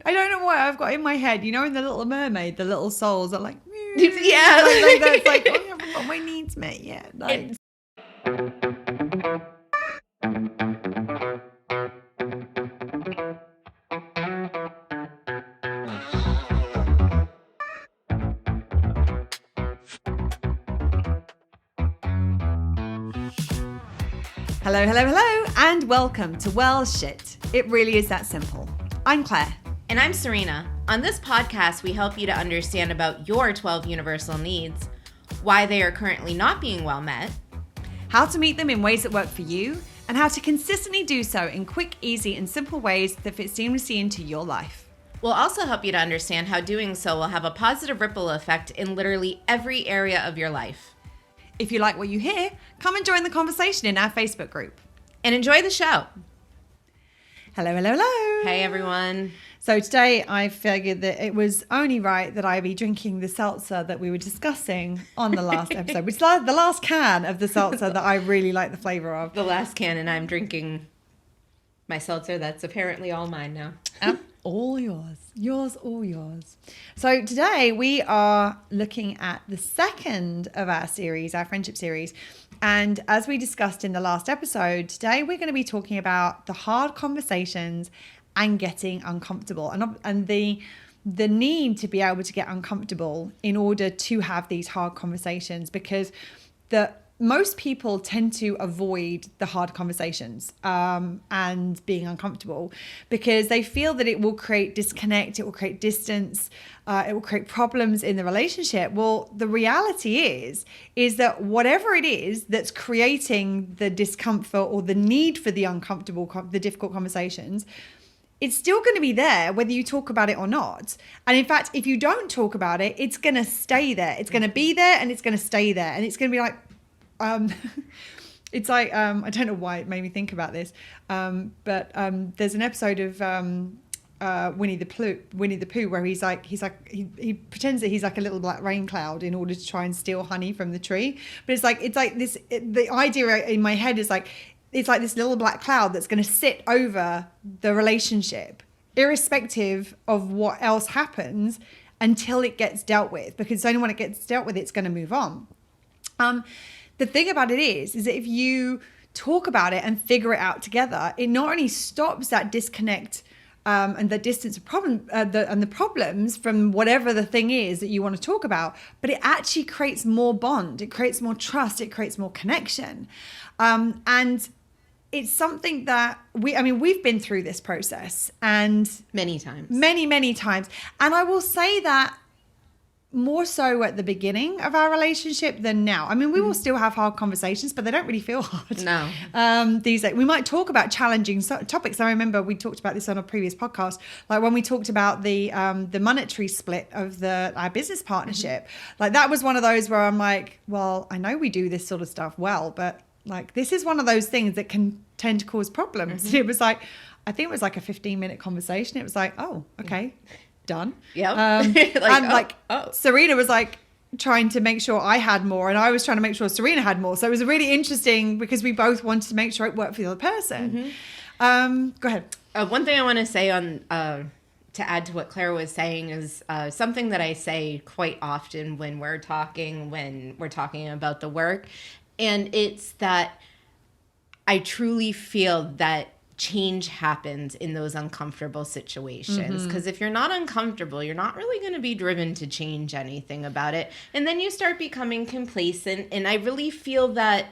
I don't know why I've got in my head, you know, in The Little Mermaid, the little souls are like, Yeah. that's like, oh, I haven't got my needs met yet. Like, hello, hello, hello, and welcome to Well Shit. It really is that simple. I'm Claire. And I'm Serena. On this podcast, we help you to understand about your 12 universal needs, why they are currently not being well met, how to meet them in ways that work for you, and how to consistently do so in quick, easy, and simple ways that fit seamlessly into your life. We'll also help you to understand how doing so will have a positive ripple effect in literally every area of your life. If you like what you hear, come and join the conversation in our Facebook group. And enjoy the show. Hello, hello, hello. Hey, everyone. So today I figured that it was only right that I be drinking the seltzer that we were discussing on the last episode, which is the last can of the seltzer that I really like the flavor of. The last can, and I'm drinking my seltzer that's apparently all mine now. All yours. Yours, all yours. So today we are looking at the second of our series, our friendship series. And as we discussed in the last episode, today we're going to be talking about the hard conversations and getting uncomfortable and the need to be able to get uncomfortable in order to have these hard conversations, because most people tend to avoid the hard conversations and being uncomfortable because they feel that it will create disconnect, it will create distance, it will create problems in the relationship. Well, the reality is that whatever it is that's creating the discomfort or the need for the uncomfortable, the difficult conversations, it's still going to be there whether you talk about it or not. And in fact, if you don't talk about it, it's going to stay there. It's going to be there and it's going to stay there. And it's going to be like, it's like, I don't know why it made me think about this. But there's an episode of Winnie the Pooh where he pretends that he's like a little black rain cloud in order to try and steal honey from the tree. But it's like this, the idea in my head is like, it's like this little black cloud that's going to sit over the relationship, irrespective of what else happens, until it gets dealt with, because only when it gets dealt with, it's going to move on. The thing about it is that if you talk about it and figure it out together, it not only stops that disconnect and the distance of problem and the problems from whatever the thing is that you want to talk about, but it actually creates more bond, it creates more trust, it creates more connection. And it's something that we've been through this process and many times. And I will say that more so at the beginning of our relationship than now. I mean, we will still have hard conversations, but they don't really feel hard. No. These days, we might talk about challenging topics. I remember we talked about this on a previous podcast, like when we talked about the monetary split of our business partnership. Mm-hmm. Like that was one of those where I'm like, well, I know we do this sort of stuff well, but like this is one of those things that can tend to cause problems. Mm-hmm. It was like, I think it was like a 15-minute conversation. It was like, oh, okay. Done. Yeah. Serena was like trying to make sure I had more, and I was trying to make sure Serena had more. So it was really interesting because we both wanted to make sure it worked for the other person. Mm-hmm. Go ahead. One thing I want to say on to add to what Claire was saying is something that I say quite often when we're talking about the work, and it's that I truly feel that change happens in those uncomfortable situations, because if you're not uncomfortable, you're not really going to be driven to change anything about it, and then you start becoming complacent. And I really feel that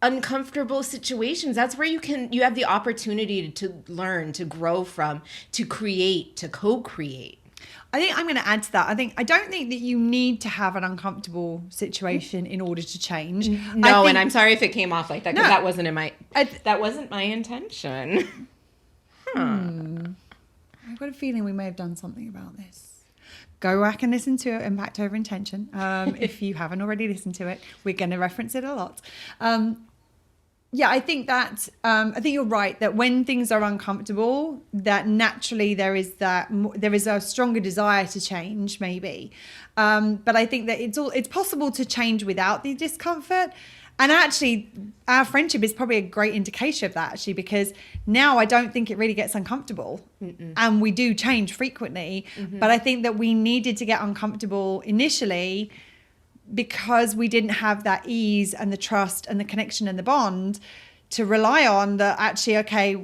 uncomfortable situations, that's where you have the opportunity to learn, to grow from, to create, to co-create. I think I'm going to add to that. I don't think that you need to have an uncomfortable situation in order to change. No, and I'm sorry if it came off like that, because that wasn't my intention. I've got a feeling we may have done something about this. Go back and listen to Impact Over Intention. If you haven't already listened to it, we're going to reference it a lot. Yeah, I think you're right that when things are uncomfortable, that naturally there is a stronger desire to change, maybe. But I think that it's possible to change without the discomfort. And actually, our friendship is probably a great indication of that, actually, because now I don't think it really gets uncomfortable. And we do change frequently. But I think that we needed to get uncomfortable initially because we didn't have that ease and the trust and the connection and the bond to rely on, that actually, okay,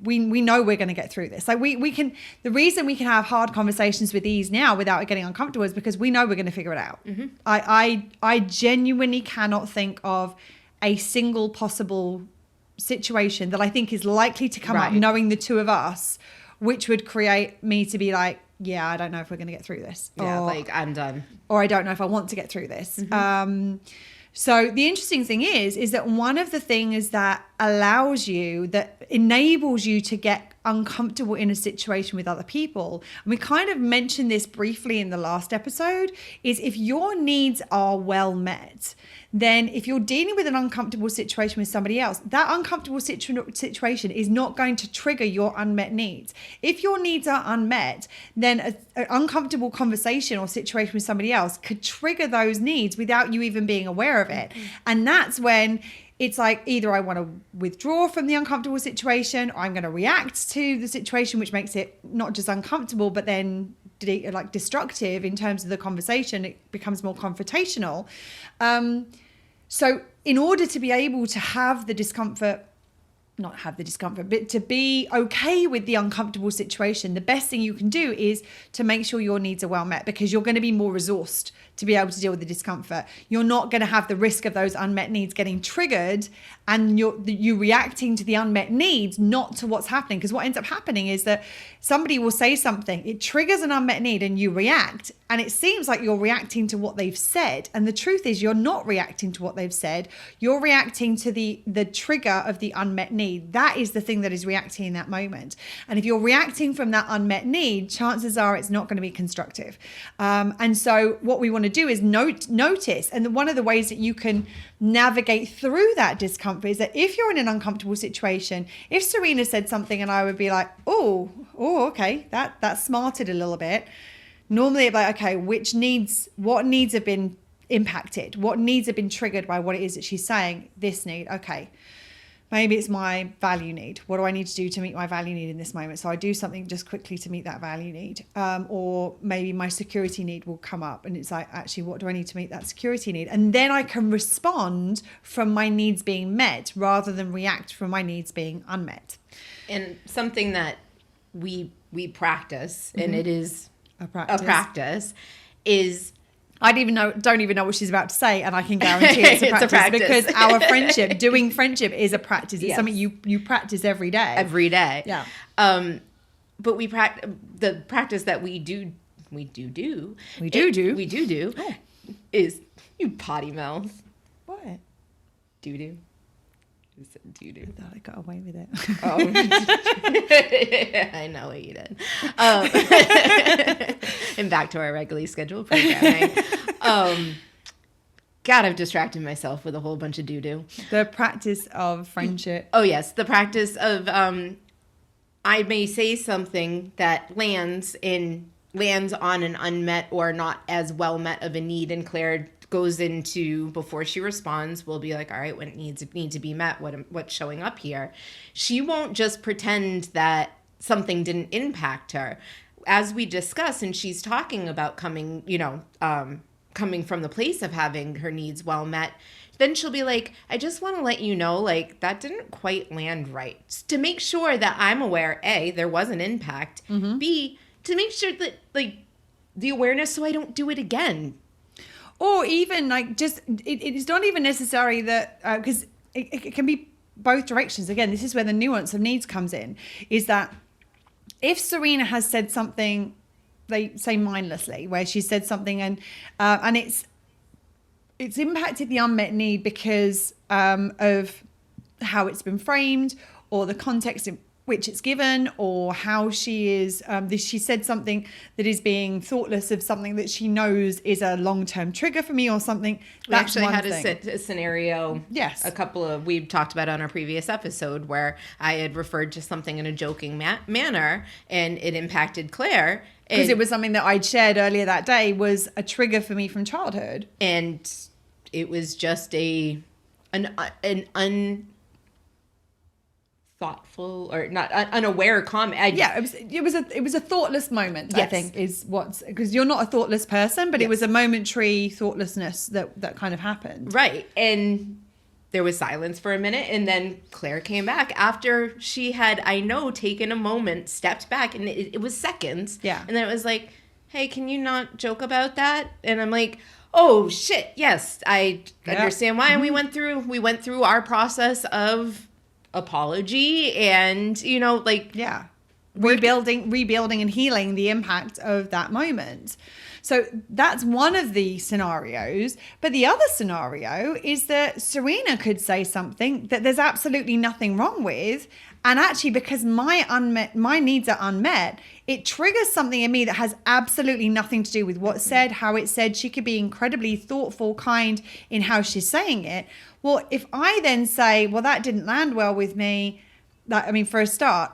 we know we're going to get through this. Like we can, the reason we can have hard conversations with ease now without it getting uncomfortable is because we know we're going to figure it out. I genuinely cannot think of a single possible situation that I think is likely to come up, knowing the two of us, which would create me to be like, yeah, I don't know if we're going to get through this. Yeah, like I'm done. Or I don't know if I want to get through this. So the interesting thing is that one of the things that allows you, that enables you to get uncomfortable in a situation with other people, and we kind of mentioned this briefly in the last episode, is if your needs are well met, then if you're dealing with an uncomfortable situation with somebody else, that uncomfortable situation is not going to trigger your unmet needs. If your needs are unmet, then an uncomfortable conversation or situation with somebody else could trigger those needs without you even being aware of it. And that's when it's like, either I want to withdraw from the uncomfortable situation, or I'm going to react to the situation, which makes it not just uncomfortable, but then like destructive in terms of the conversation. It becomes more confrontational. So in order to be able to have the discomfort, not have the discomfort, but to be okay with the uncomfortable situation, the best thing you can do is to make sure your needs are well met, because you're going to be more resourced to be able to deal with the discomfort. You're not going to have the risk of those unmet needs getting triggered and you reacting to the unmet needs, not to what's happening. Because what ends up happening is that somebody will say something, it triggers an unmet need, and you react, and it seems like you're reacting to what they've said. And the truth is you're not reacting to what they've said. You're reacting to the trigger of the unmet need. That is the thing that is reacting in that moment. And if you're reacting from that unmet need, chances are it's not going to be constructive. And so what we want to do is notice. And one of the ways that you can navigate through that discomfort is that if you're in an uncomfortable situation, if Serena said something and I would be like, oh, okay, that smarted a little bit. Normally it'd be like, okay, what needs have been impacted? What needs have been triggered by what it is that she's saying? This need, okay. Maybe it's my value need. What do I need to do to meet my value need in this moment? So I do something just quickly to meet that value need. Or maybe my security need will come up, and it's like, actually, what do I need to meet that security need? And then I can respond from my needs being met rather than react from my needs being unmet. And something that we practice, and it is a practice, is... don't even know what she's about to say, and I can guarantee it's a practice, because our doing friendship is a practice. It's something you practice every day. Every day. Yeah. But the practice that we do is, you potty mouth. What? Doo-doo. I thought I got away with it. Oh. I know what you did. And back to our regularly scheduled programming. God, I've distracted myself with a whole bunch of doo-doo. The practice of friendship. Oh, yes. The practice of, I may say something that lands on an unmet or not as well met of a need, and Claire goes into, before she responds, we'll be like, all right, what needs to be met? What's showing up here? She won't just pretend that something didn't impact her. As we discuss, and she's talking about coming from the place of having her needs well met, then she'll be like, I just want to let you know, like, that didn't quite land right. To make sure that I'm aware, A, there was an impact, B, to make sure that, like, the awareness so I don't do it again. Or even like just, it's not even necessary that, because it can be both directions. Again, this is where the nuance of needs comes in, is that if Serena has said something, they say mindlessly, where she said something and it's impacted the unmet need because of how it's been framed, or the context in which it's given, or how she is, she said something that is being thoughtless of something that she knows is a long-term trigger for me or something. That's we actually had a scenario, yes, we talked about on our previous episode, where I had referred to something in a joking manner, and it impacted Claire. Because it was something that I'd shared earlier that day was a trigger for me from childhood. And it was just a an unthoughtful or not unaware comment. Yeah, it was a thoughtless moment. Yes. I think is what's, because you're not a thoughtless person, but it was a momentary thoughtlessness that kind of happened. Right. And there was silence for a minute, and then Claire came back after she had, I know, taken a moment, stepped back, and it was seconds. Yeah. And then it was like, hey, can you not joke about that? And I'm like, oh shit, yes, I understand why. And we went through our process of apology and, you know, like, Yeah. Rebuilding and healing the impact of that moment. So that's one of the scenarios. But the other scenario is that Serena could say something that there's absolutely nothing wrong with. And actually, because my needs are unmet, it triggers something in me that has absolutely nothing to do with what's said, how it's said. She could be incredibly thoughtful, kind in how she's saying it. Well, if I then say, well, that didn't land well with me, for a start,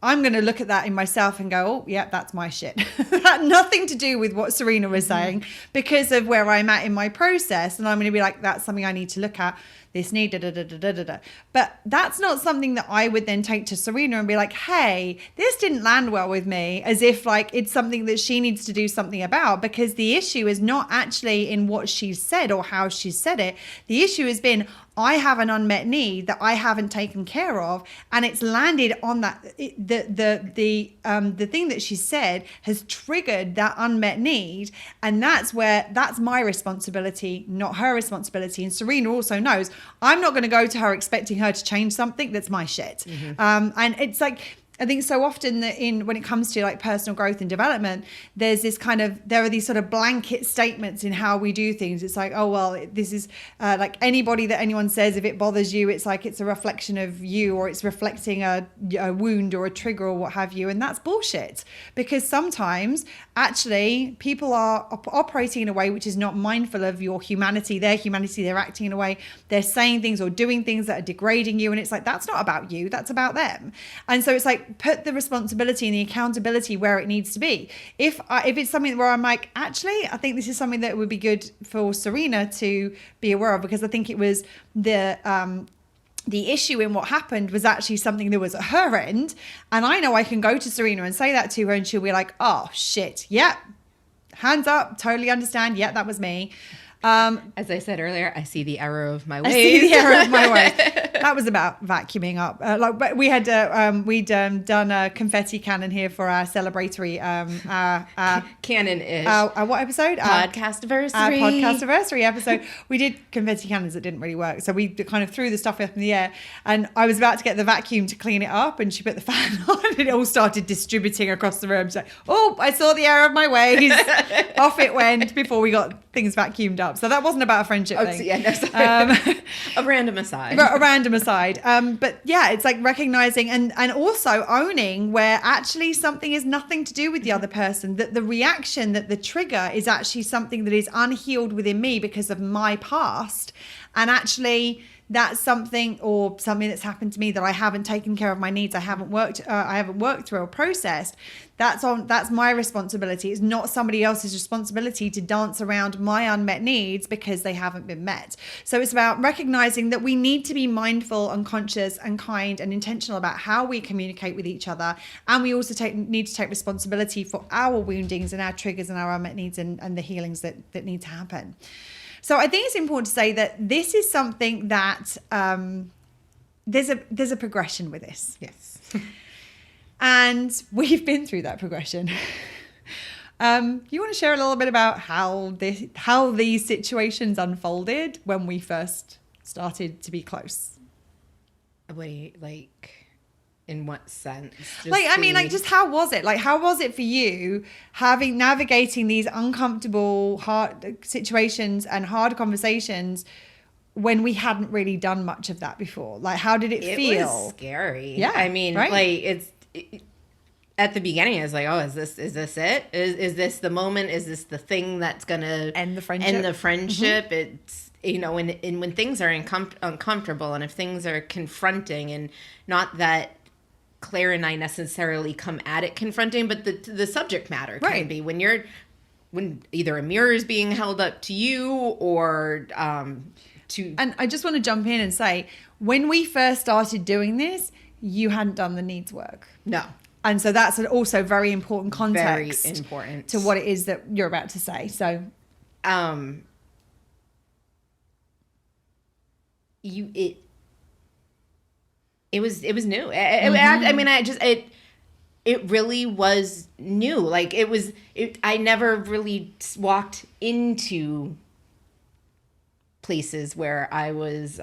I'm going to look at that in myself and go, oh, yeah, that's my shit. That had nothing to do with what Serena was saying because of where I'm at in my process. And I'm going to be like, that's something I need to look at. This need, da, da, da, da, da, da. But that's not something that I would then take to Serena and be like, hey, this didn't land well with me, as if like it's something that she needs to do something about, because the issue is not actually in what she's said or how she said it. The issue has been, I have an unmet need that I haven't taken care of, and it's landed on that. The thing that she said has triggered that unmet need, and that's my responsibility, not her responsibility. And Serena also knows I'm not going to go to her expecting her to change something that's my shit. And it's like, I think so often that when it comes to like personal growth and development, there are these sort of blanket statements in how we do things. It's like, oh, well, this is like anybody that anyone says, if it bothers you, it's like it's a reflection of you, or it's reflecting a wound or a trigger or what have you. And that's bullshit, because sometimes actually people are operating in a way which is not mindful of your humanity, their humanity. They're acting in a way, they're saying things or doing things that are degrading you. And it's like, that's not about you, that's about them. And so it's like, put the responsibility and the accountability where it needs to be. If it's something where I'm like, actually, I think this is something that would be good for Serena to be aware of, because I think it was the issue in what happened was actually something that was at her end. And I know I can go to Serena and say that to her, and she'll be like, oh shit, yeah, hands up, totally understand, yeah, that was me. As I said earlier, I see the error of my ways. I see the error of my ways. That was about vacuuming up. But we had we'd done a confetti cannon here for our celebratory canon-ish. What episode? Podcast-versary. Our podcast-versary episode. We did confetti cannons that didn't really work, so we kind of threw the stuff up in the air. And I was about to get the vacuum to clean it up, and she put the fan on, and it all started distributing across the room. She's like, "Oh, I saw the error of my ways." Off it went before we got things vacuumed up. So that wasn't about a friendship thing. Yeah, no, sorry. A random aside. A random aside. But yeah, it's like recognizing and also owning where actually something is nothing to do with the other person, that the reaction, that the trigger is actually something that is unhealed within me because of my past. And actually that's something that's happened to me that I haven't taken care of my needs. I haven't worked through or processed. That's my responsibility. It's not somebody else's responsibility to dance around my unmet needs because they haven't been met. So it's about recognizing that we need to be mindful and conscious and kind and intentional about how we communicate with each other. And we also need to take responsibility for our woundings and our triggers and our unmet needs and the healings that need to happen. So I think it's important to say that this is something that there's a progression with this. Yes. And we've been through that progression. You want to share a little bit about how these situations unfolded when we first started to be close? Wait, like, in what sense? Just how was it? Like, how was it for you navigating these uncomfortable, hard situations and hard conversations when we hadn't really done much of that before? Like, how did it feel? It was scary. Yeah. I mean, right? like, at the beginning, I was like, oh, is this it? Is this the moment? Is this the thing that's going to end the friendship? Mm-hmm. It's, when things are uncomfortable, and if things are confronting, and not that Claire and I necessarily come at it confronting, but the subject matter can be when either a mirror is being held up to you, or And I just want to jump in and say, when we first started doing this, you hadn't done the needs work. No. And so that's also very important context Very important to what it is that you're about to say. So, it was new. I mean, it really was new. Like I never really walked into places where I was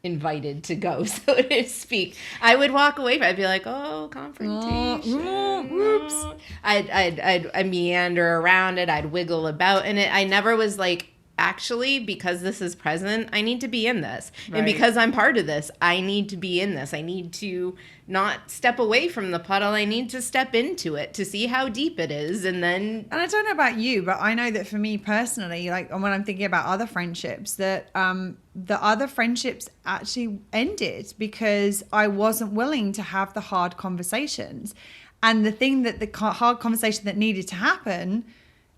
invited to go, so to speak. I would walk away, but I'd be like, oh, confrontation. Whoops. I'd meander around it. I'd wiggle about in it. I never was like, actually, because this is present, I need to be in this. Right. And because I'm part of this, I need to be in this. I need to not step away from the puddle. I need to step into it to see how deep it is. And then... And I don't know about you, but I know that for me personally, like when I'm thinking about other friendships, that the other friendships actually ended because I wasn't willing to have the hard conversations. And the hard conversation that needed to happen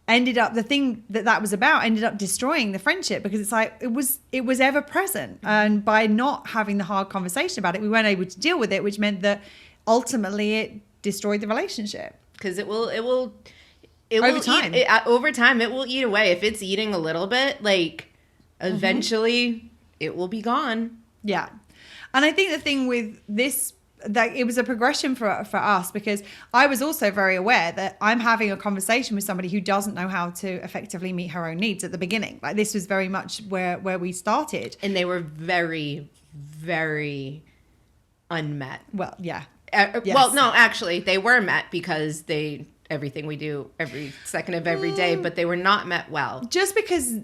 ended up, the thing that was about ended up destroying the friendship, because it's like it was ever present, and by not having the hard conversation about it, we weren't able to deal with it, which meant that ultimately it destroyed the relationship. Because it will over time. Over time it will eat away. If it's eating a little bit, like eventually it will be gone. Yeah. And I think the thing with this, that it was a progression for us, because I was also very aware that I'm having a conversation with somebody who doesn't know how to effectively meet her own needs at the beginning. Like this was very much where we started. And they were very, very unmet. Well, yeah. Yes. Well, no, actually they were met, because everything we do every second of every day, but they were not met well. Just because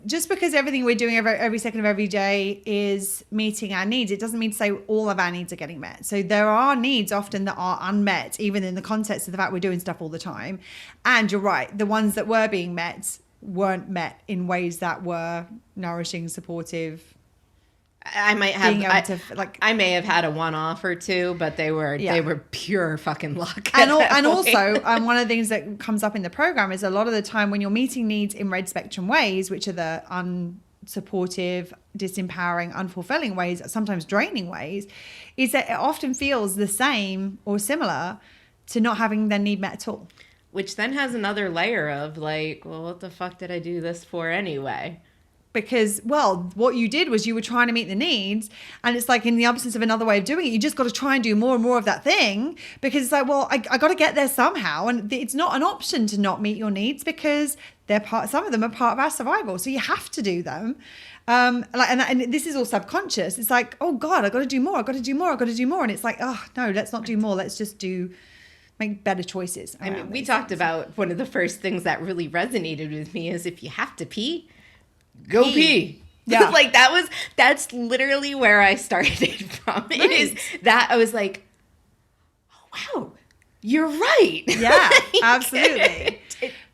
everything we're doing every second of every day is meeting our needs, it doesn't mean to say all of our needs are getting met. So there are needs often that are unmet, even in the context of the fact we're doing stuff all the time. And you're right, the ones that were being met weren't met in ways that were nourishing, supportive. I may have had a one-off or two, but they were pure fucking luck. And also, one of the things that comes up in the program is a lot of the time when you're meeting needs in red spectrum ways, which are the unsupportive, disempowering, unfulfilling ways, sometimes draining ways, is that it often feels the same or similar to not having their need met at all. Which then has another layer of like, well, what the fuck did I do this for anyway? Because, well, what you did was you were trying to meet the needs, and it's like in the absence of another way of doing it, you just got to try and do more and more of that thing, because it's like, well, I got to get there somehow, and it's not an option to not meet your needs, because some of them are part of our survival, so you have to do them. And this is all subconscious. It's like, oh God, I got to do more. And it's like, oh no, let's not do more. Let's just make better choices. I mean, we talked about one of the first things that really resonated with me is, if you have to pee, go pee. Yeah. Like that's literally where I started from. Right. It is that I was like, oh wow, you're right. Yeah, absolutely.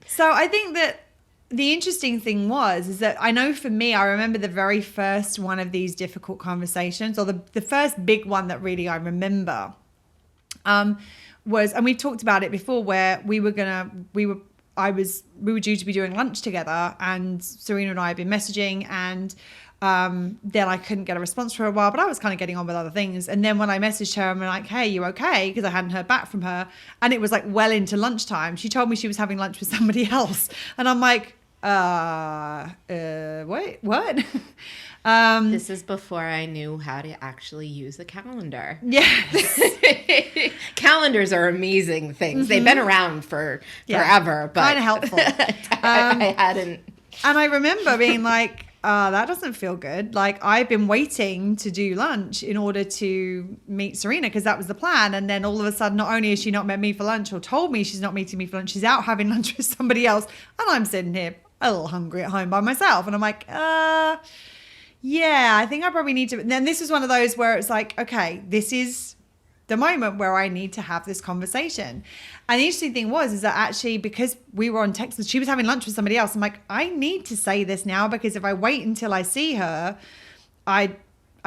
So I think that the interesting thing is that I know for me, I remember the very first one of these difficult conversations, or the first big one that really I remember was, and we talked about it before, where we were due to be doing lunch together, and Serena and I had been messaging, and then I couldn't get a response for a while, but I was kind of getting on with other things. And then when I messaged her, I'm like, hey, you okay? Because I hadn't heard back from her, and it was like well into lunchtime. She told me she was having lunch with somebody else, and I'm like, wait, what? This is before I knew how to actually use a calendar. Yes. Calendars are amazing things. They've been around for forever, but kind of helpful. I hadn't. And I remember being like, that doesn't feel good. Like, I've been waiting to do lunch in order to meet Serena, because that was the plan. And then all of a sudden, not only has she not met me for lunch, or told me she's not meeting me for lunch, she's out having lunch with somebody else. And I'm sitting here a little hungry at home by myself. And I'm like, yeah, I think I probably need to. And then this was one of those where it's like, okay, this is the moment where I need to have this conversation. And the interesting thing is that actually, because we were on text, she was having lunch with somebody else. I'm like, I need to say this now, because if I wait until I see her, I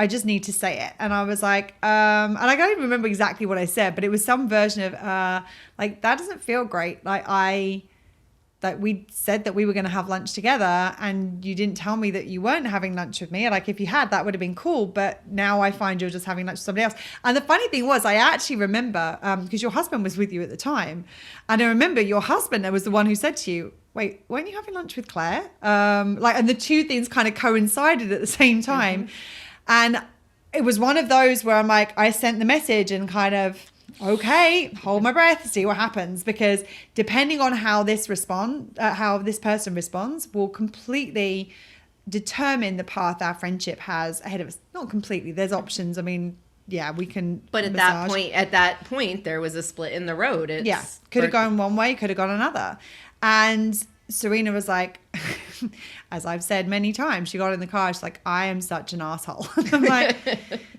just need to say it. And I was like, and I can't even remember exactly what I said, but it was some version of like, that doesn't feel great. Like that we said that we were going to have lunch together and you didn't tell me that you weren't having lunch with me. Like if you had, that would have been cool. But now I find you're just having lunch with somebody else. And the funny thing was, I actually remember, because your husband was with you at the time. And I remember your husband was the one who said to you, wait, weren't you having lunch with Claire? And the two things kind of coincided at the same time. And it was one of those where I'm like, I sent the message and kind of, okay, hold my breath, see what happens, because depending on how this person responds will completely determine the path our friendship has ahead of us. Not completely, there's options. I mean, yeah, we can. But at that point, there was a split in the road. Could have gone one way, could have gone another. And Serena was like, as I've said many times, she got in the car, she's like, I am such an asshole. I'm like,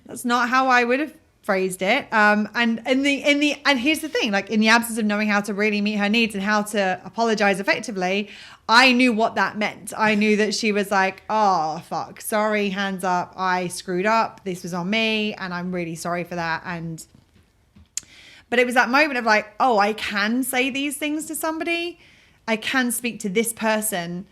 that's not how I would have phrased it. And here's the thing, like in the absence of knowing how to really meet her needs and how to apologize effectively, I knew what that meant. I knew that she was like, oh, fuck, sorry, hands up. I screwed up. This was on me. And I'm really sorry for that. But it was that moment of like, oh, I can say these things to somebody. I can speak to this person.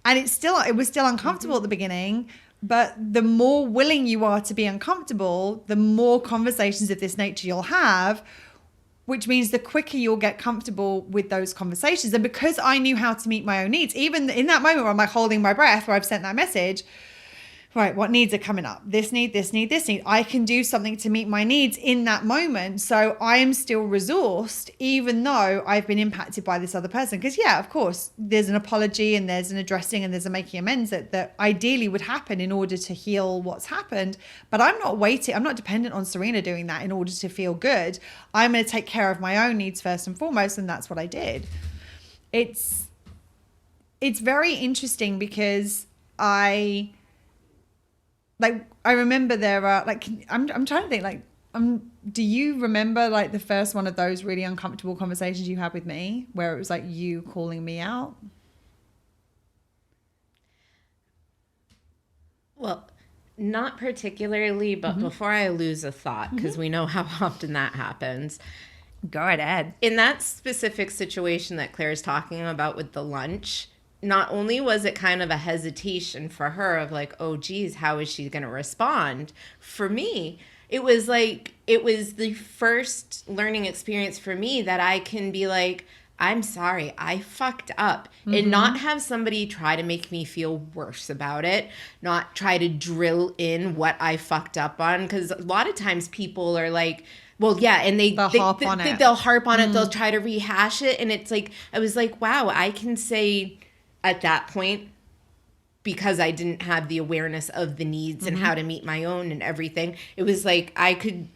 And it was still uncomfortable at the beginning, but the more willing you are to be uncomfortable, the more conversations of this nature you'll have, which means the quicker you'll get comfortable with those conversations. And because I knew how to meet my own needs, even in that moment where I'm like holding my breath, where I've sent that message, right, what needs are coming up? This need, this need, this need. I can do something to meet my needs in that moment. So I am still resourced, even though I've been impacted by this other person. Because yeah, of course, there's an apology and there's an addressing and there's a making amends that ideally would happen in order to heal what's happened. But I'm not waiting. I'm not dependent on Serena doing that in order to feel good. I'm going to take care of my own needs first and foremost. And that's what I did. It's very interesting because I remember there are I'm trying to think do you remember like the first one of those really uncomfortable conversations you had with me where it was like you calling me out? Well, not particularly, but before I lose a thought, because we know how often that happens. Go right ahead. In that specific situation that Claire's talking about with the lunch, not only was it kind of a hesitation for her of like, oh, geez, how is she going to respond? For me, it was the first learning experience for me that I can be like, I'm sorry, I fucked up. And not have somebody try to make me feel worse about it, not try to drill in what I fucked up on. Because a lot of times people are like, well, yeah, and they'll harp on it. They'll harp on it. They'll try to rehash it. And it's like, I was like, wow, I can say at that point, because I didn't have the awareness of the needs and how to meet my own and everything, it was like I could,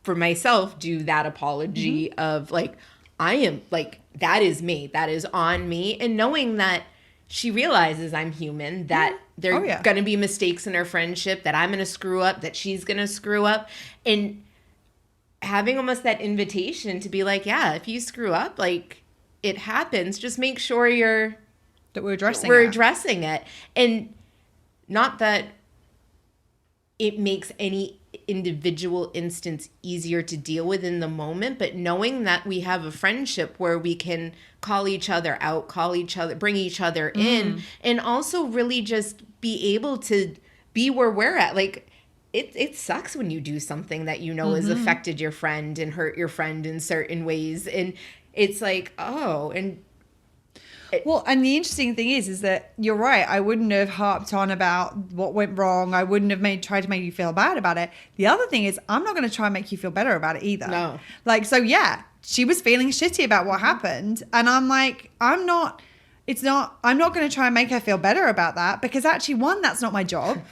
for myself, do that apology of like, I am like, that is me, that is on me. And knowing that she realizes I'm human, that there are going to be mistakes in our friendship, that I'm going to screw up, that she's going to screw up. And having almost that invitation to be like, yeah, if you screw up, like it happens, just make sure that we're addressing it. And not that it makes any individual instance easier to deal with in the moment, but knowing that we have a friendship where we can call each other out, bring each other in, and also really just be able to be where we're at. Like, it sucks when you do something that you know has affected your friend and hurt your friend in certain ways. And it's like, oh, and and the interesting thing is that you're right. I wouldn't have harped on about what went wrong. I wouldn't have tried to make you feel bad about it. The other thing is I'm not going to try and make you feel better about it either. No. Like, so yeah, she was feeling shitty about what happened. And I'm like, I'm not going to try and make her feel better about that because actually, one, that's not my job.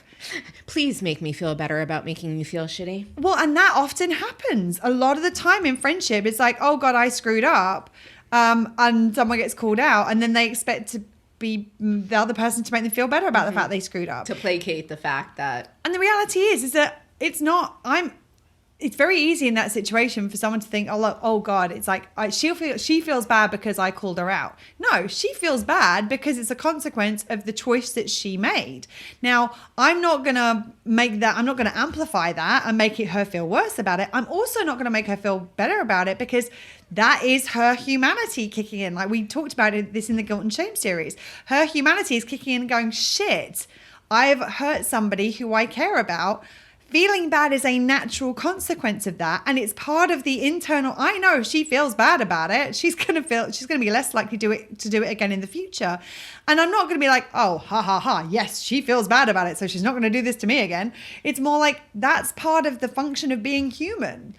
Please make me feel better about making you feel shitty. Well, and that often happens. A lot of the time in friendship, it's like, oh God, I screwed up. And someone gets called out and then they expect to be the other person to make them feel better about the fact they screwed up. To placate the fact that... And the reality is that it's not... It's very easy in that situation for someone to think, oh, look, oh God, it's like she feels bad because I called her out. No, she feels bad because it's a consequence of the choice that she made. Now, I'm not going to amplify that and make her feel worse about it. I'm also not going to make her feel better about it because that is her humanity kicking in. Like we talked about this in the Guilt and Shame series. Her humanity is kicking in and going, shit, I've hurt somebody who I care about. Feeling bad is a natural consequence of that. And it's part of the internal, I know if she feels bad about it, she's going to be less likely to do it again in the future. And I'm not going to be like, oh, ha, ha, ha. Yes, she feels bad about it, so she's not going to do this to me again. It's more like that's part of the function of being human.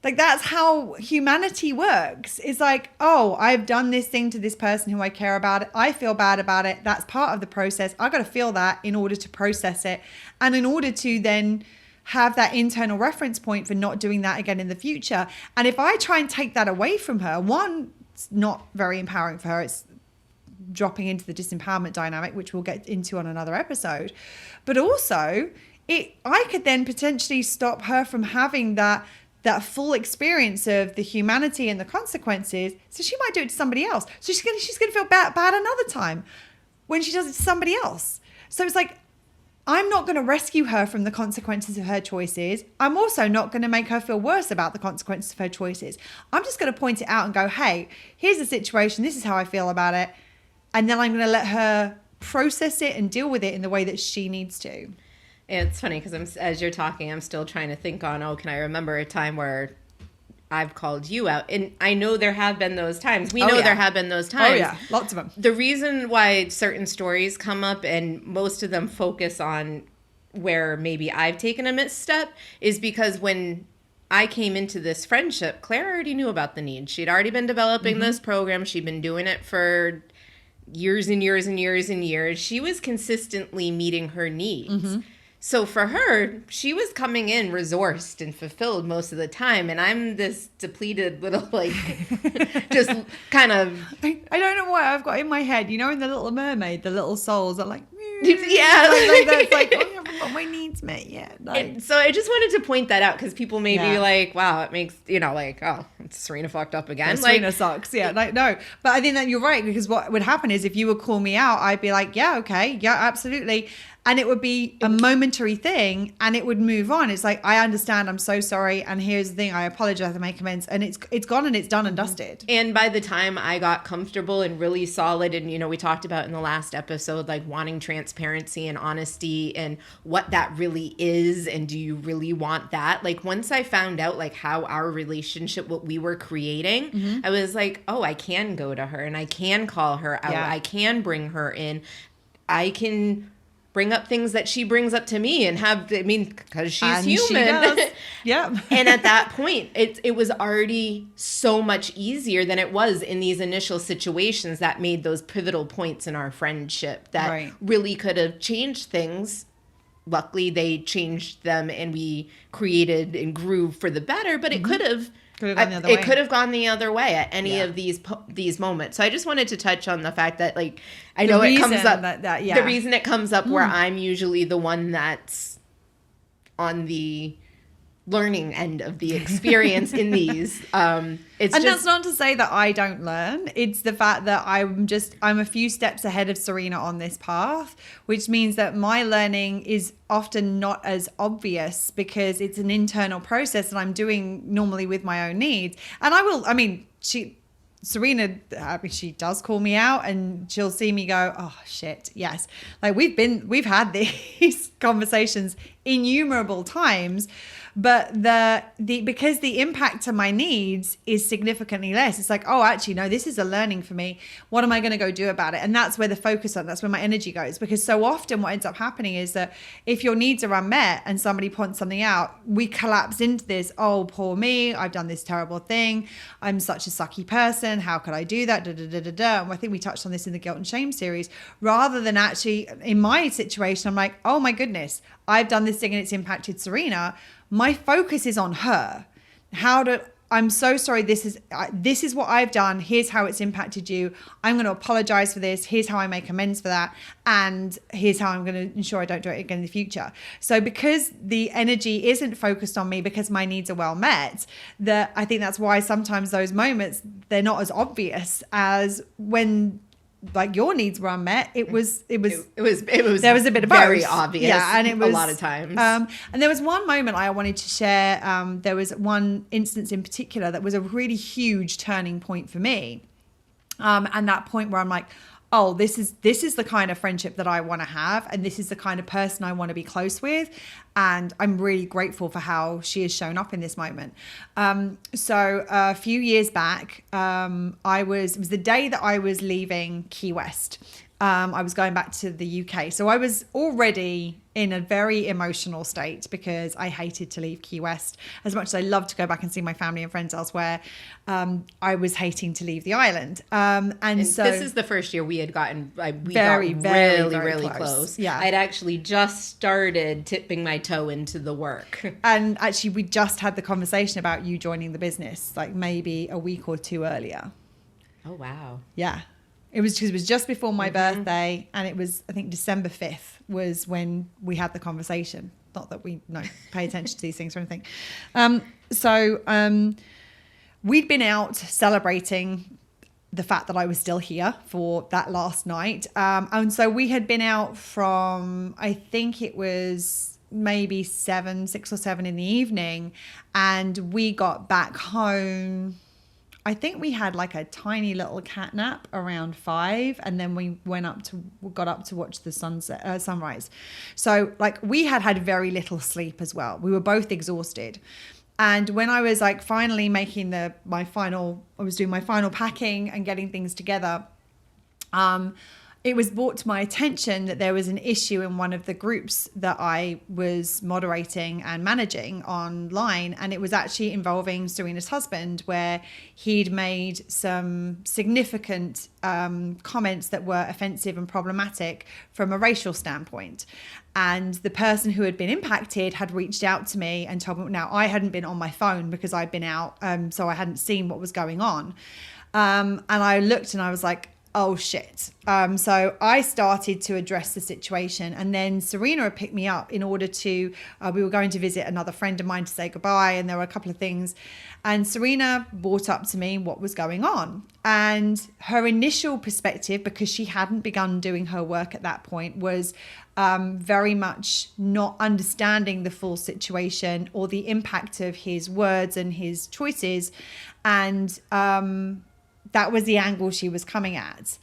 Like that's how humanity works. It's like, oh, I've done this thing to this person who I care about. I feel bad about it. That's part of the process. I've got to feel that in order to process it. And in order to then have that internal reference point for not doing that again in the future. And if I try and take that away from her, one, it's not very empowering for her. It's dropping into the disempowerment dynamic, which we'll get into on another episode. But also, I could then potentially stop her from having that full experience of the humanity and the consequences. So she might do it to somebody else. So she's gonna feel bad another time when she does it to somebody else. So it's like, I'm not going to rescue her from the consequences of her choices. I'm also not going to make her feel worse about the consequences of her choices. I'm just going to point it out and go, hey, here's the situation. This is how I feel about it. And then I'm going to let her process it and deal with it in the way that she needs to. It's funny because as you're talking, I'm still trying to think on, can I remember a time where I've called you out? And I know there have been those times. We know there have been those times. Oh, yeah. Lots of them. The reason why certain stories come up and most of them focus on where maybe I've taken a misstep is because when I came into this friendship, Claire already knew about the need. She'd already been developing this program. She'd been doing it for years and years and years and years. She was consistently meeting her needs. So for her, she was coming in resourced and fulfilled most of the time. And I'm this depleted little, just kind of... I don't know why I've got in my head, in The Little Mermaid, the little souls are like... Yeah. That's like, oh, I haven't got my needs met yet. So I just wanted to point that out because people may be like, wow, it makes, oh, Serena fucked up again. Serena sucks. Yeah, no. But I think that you're right because what would happen is if you would call me out, I'd be like, yeah, okay, yeah, absolutely. And it would be a momentary thing and it would move on. It's like, I understand, I'm so sorry. And here's the thing, I apologize, I make amends. And it's gone and it's done and dusted. And by the time I got comfortable and really solid and, we talked about in the last episode, wanting transparency and honesty and what that really is. And do you really want that? Once I found out how our relationship, what we were creating, I was like, oh, I can go to her and I can call her out. I can bring her in. I can bring up things that she brings up to me and because she's human. She does. Yeah. And at that point, it was already so much easier than it was in these initial situations that made those pivotal points in our friendship that really could have changed things. Luckily, they changed them and we created and grew for the better, but it could have... It could have gone the other way at any of these moments. So I just wanted to touch on the fact that, I know it comes up. The reason it comes up where I'm usually the one that's on the learning end of the experience in these. That's not to say that I don't learn. It's the fact that I'm a few steps ahead of Serena on this path, which means that my learning is often not as obvious because it's an internal process that I'm doing normally with my own needs. And Serena, she does call me out and she'll see me go, oh shit, yes. We've had these conversations innumerable times. But because the impact to my needs is significantly less, it's like, oh, actually, no, this is a learning for me. What am I going to go do about it? And that's where the focus on, that's where my energy goes. Because so often what ends up happening is that if your needs are unmet and somebody points something out, we collapse into this, oh, poor me, I've done this terrible thing. I'm such a sucky person. How could I do that? And I think we touched on this in the Guilt and Shame series. Rather than actually, in my situation, I'm like, oh my goodness, I've done this thing and it's impacted Serena. My focus is on her. I'm so sorry. This is what I've done. Here's how it's impacted you. I'm going to apologize for this. Here's how I make amends for that. And here's how I'm going to ensure I don't do it again in the future. So because the energy isn't focused on me because my needs are well met, I think that's why sometimes those moments, they're not as obvious as when like your needs were unmet. It was It was there was a bit of very both. obvious. Yeah, and it was a lot of times. And there was one moment I wanted to share. There was one instance in particular that was a really huge turning point for me. And that point where I'm like, oh, this is the kind of friendship that I want to have, and this is the kind of person I want to be close with, and I'm really grateful for how she has shown up in this moment. So a few years back, it was the day that I was leaving Key West. I was going back to the UK. So I was already in a very emotional state because I hated to leave Key West. As much as I loved to go back and see my family and friends elsewhere, I was hating to leave the island. And so this is the first year we had gotten, we very, got very, really, very really close. close. Yeah. I'd actually just started tipping my toe into the work. And actually, we just had the conversation about you joining the business, like maybe a week or two earlier. Oh, wow. Yeah. It was just before my birthday, and it was, I think, December 5th was when we had the conversation. Not that we pay attention to these things or anything. So we'd been out celebrating the fact that I was still here for that last night. And so we had been out from, I think it was maybe 6 or 7 in the evening, and we got back home. I think we had like a tiny little cat nap around 5, and then we got up to watch the sunrise. So like we had very little sleep as well. We were both exhausted. And when I was like finally making I was doing my final packing and getting things together, it was brought to my attention that there was an issue in one of the groups that I was moderating and managing online. And it was actually involving Serena's husband, where he'd made some significant comments that were offensive and problematic from a racial standpoint. And the person who had been impacted had reached out to me and told me, now I hadn't been on my phone because I'd been out, so I hadn't seen what was going on. And I looked and I was like, oh shit. So I started to address the situation, and then Serena had picked me up in order to, we were going to visit another friend of mine to say goodbye, and there were a couple of things. And Serena brought up to me what was going on. And her initial perspective, because she hadn't begun doing her work at that point, was very much not understanding the full situation or the impact of his words and his choices. And that was the angle she was coming at.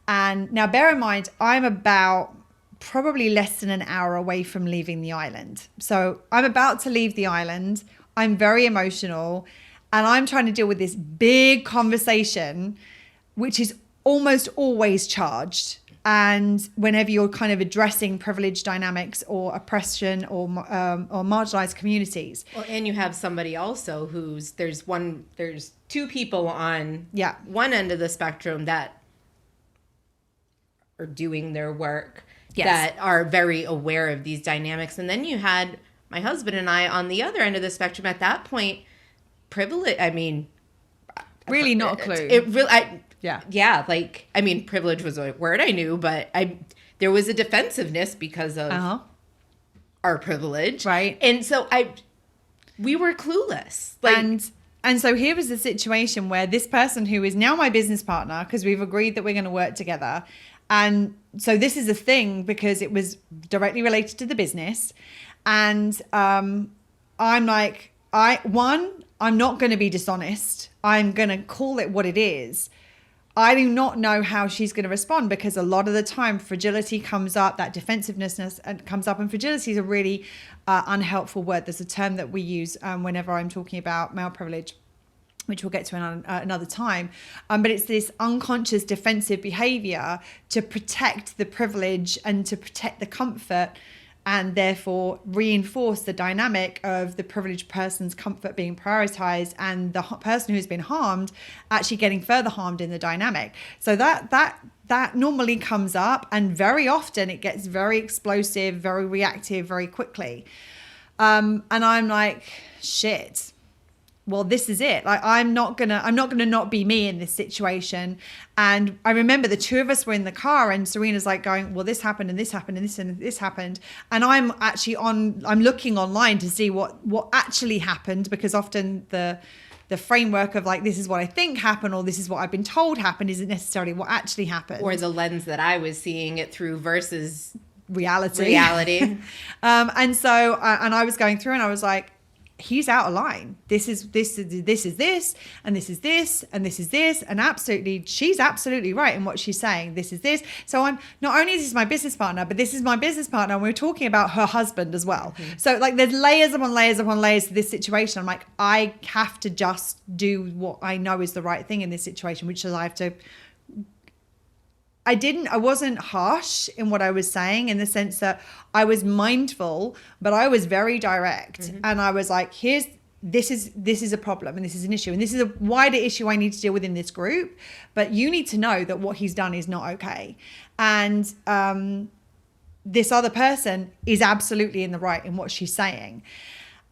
And now bear in mind, I'm about probably less than an hour away from leaving the island. So I'm about to leave the island. I'm very emotional, and I'm trying to deal with this big conversation, which is almost always charged. And whenever you're kind of addressing privilege dynamics or oppression or marginalized communities. Well, and you have somebody also there's two people on one end of the spectrum that are doing their work, that are very aware of these dynamics. And then you had my husband and I on the other end of the spectrum. At that point, privilege, I mean, really not a clue. It really, like, I mean, privilege was a word I knew, but there was a defensiveness because of our privilege. Right. And so we were clueless. Like, And so here was the situation where this person who is now my business partner, because we've agreed that we're going to work together. And so this is a thing because it was directly related to the business. And I'm like, I'm not going to be dishonest. I'm going to call it what it is. I do not know how she's going to respond, because a lot of the time fragility comes up, that defensiveness comes up, and fragility is a really unhelpful word. There's a term that we use whenever I'm talking about male privilege, which we'll get to another time. But it's this unconscious defensive behavior to protect the privilege and to protect the comfort, and therefore reinforce the dynamic of the privileged person's comfort being prioritized and the person who's been harmed actually getting further harmed in the dynamic. So that normally comes up, and very often it gets very explosive, very reactive, very quickly. And I'm like, shit. Well, this is it. Like, I'm not gonna not be me in this situation. And I remember the two of us were in the car, and Serena's like going, well, this happened and this happened and this happened. And I'm actually I'm looking online to see what actually happened, because often the the framework of like, this is what I think happened, or this is what I've been told happened, isn't necessarily what actually happened. Or the lens that I was seeing it through versus reality. And so, and I was going through and I was like, he's out of line. This is this, and this is this, and this is this, and this is this. And absolutely, she's absolutely right in what she's saying. This is this. So I'm, not only is this my business partner, but this is my business partner. And we're talking about her husband as well. Mm-hmm. So like there's layers upon layers upon layers to this situation. I'm like, I have to just do what I know is the right thing in this situation, which is I have to, I wasn't harsh in what I was saying, in the sense that I was mindful, but I was very direct. Mm-hmm. And I was like, this is a problem, and this is an issue, and this is a wider issue I need to deal with in this group. But you need to know that what he's done is not okay. And this other person is absolutely in the right in what she's saying.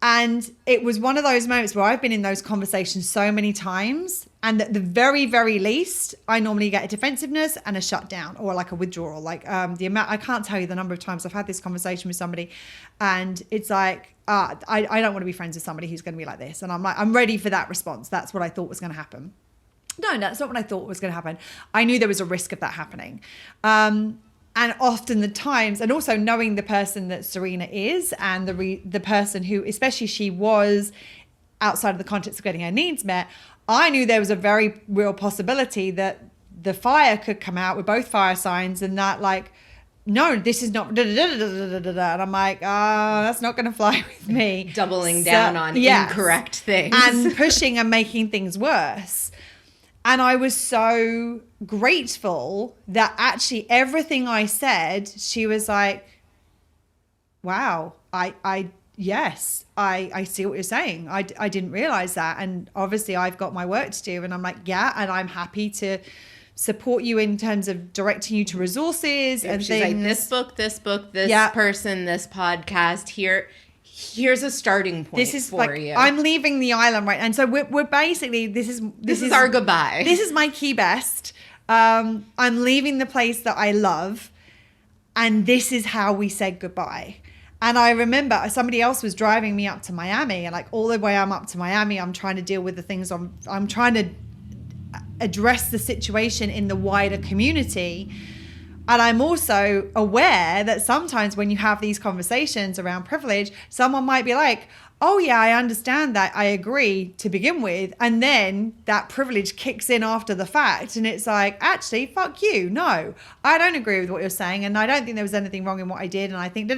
And it was one of those moments where I've been in those conversations so many times, and at the very, very least, I normally get a defensiveness and a shutdown, or like a withdrawal. Like the amount, I can't tell you the number of times I've had this conversation with somebody, and it's like, I don't want to be friends with somebody who's going to be like this. And I'm like, I'm ready for that response. That's what I thought was going to happen. No, that's not what I thought was going to happen. I knew there was a risk of that happening. And often the times, and also knowing the person that Serena is, and the person who, especially she was outside of the context of getting her needs met, I knew there was a very real possibility that the fire could come out with both fire signs, and that like, no, this is not, and I'm like, that's not going to fly with me. Doubling down on incorrect things. And pushing and making things worse. And I was so grateful that actually everything I said, she was like, wow, yes, I see what you're saying. I didn't realize that. And obviously I've got my work to do. And I'm like, yeah, and I'm happy to support you in terms of directing you to resources and she's things. Like, this book, this person, this podcast, here's a starting point. This is for like, you. I'm leaving the island, right? And so we're basically, this is our goodbye. This is my key best. I'm leaving the place that I love, and this is how we said goodbye. And I remember somebody else was driving me up to Miami, and like all the way I'm up to Miami, I'm trying to deal with the things I'm trying to address the situation in the wider community. And I'm also aware that sometimes when you have these conversations around privilege, someone might be like, oh yeah, I understand that, I agree to begin with. And then that privilege kicks in after the fact. And it's like, actually, fuck you. No, I don't agree with what you're saying. And I don't think there was anything wrong in what I did. And I think,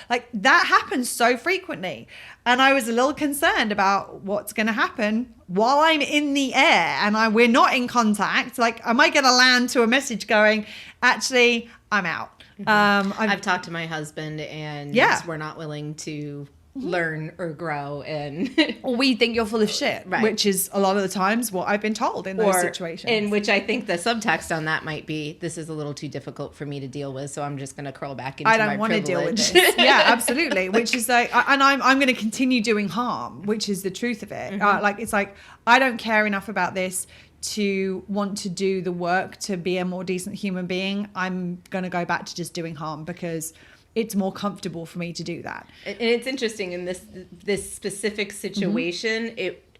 like that happens so frequently. And I was a little concerned about what's going to happen while I'm in the air and we're not in contact. Like, am I going to land to a message going, actually, I'm out? I've talked to my husband, and we're not willing to learn or grow, and we think you're full of shit, right. Which is a lot of the times what I've been told in those situations. In which I think the subtext on that might be, this is a little too difficult for me to deal with, so I'm just going to curl back into my privilege. I don't want to deal with this. Yeah, absolutely. Which is like, and I'm going to continue doing harm, which is the truth of it. Like, it's like, I don't care enough about this to want to do the work to be a more decent human being. I'm going to go back to just doing harm because it's more comfortable for me to do that. And it's interesting in this specific situation, it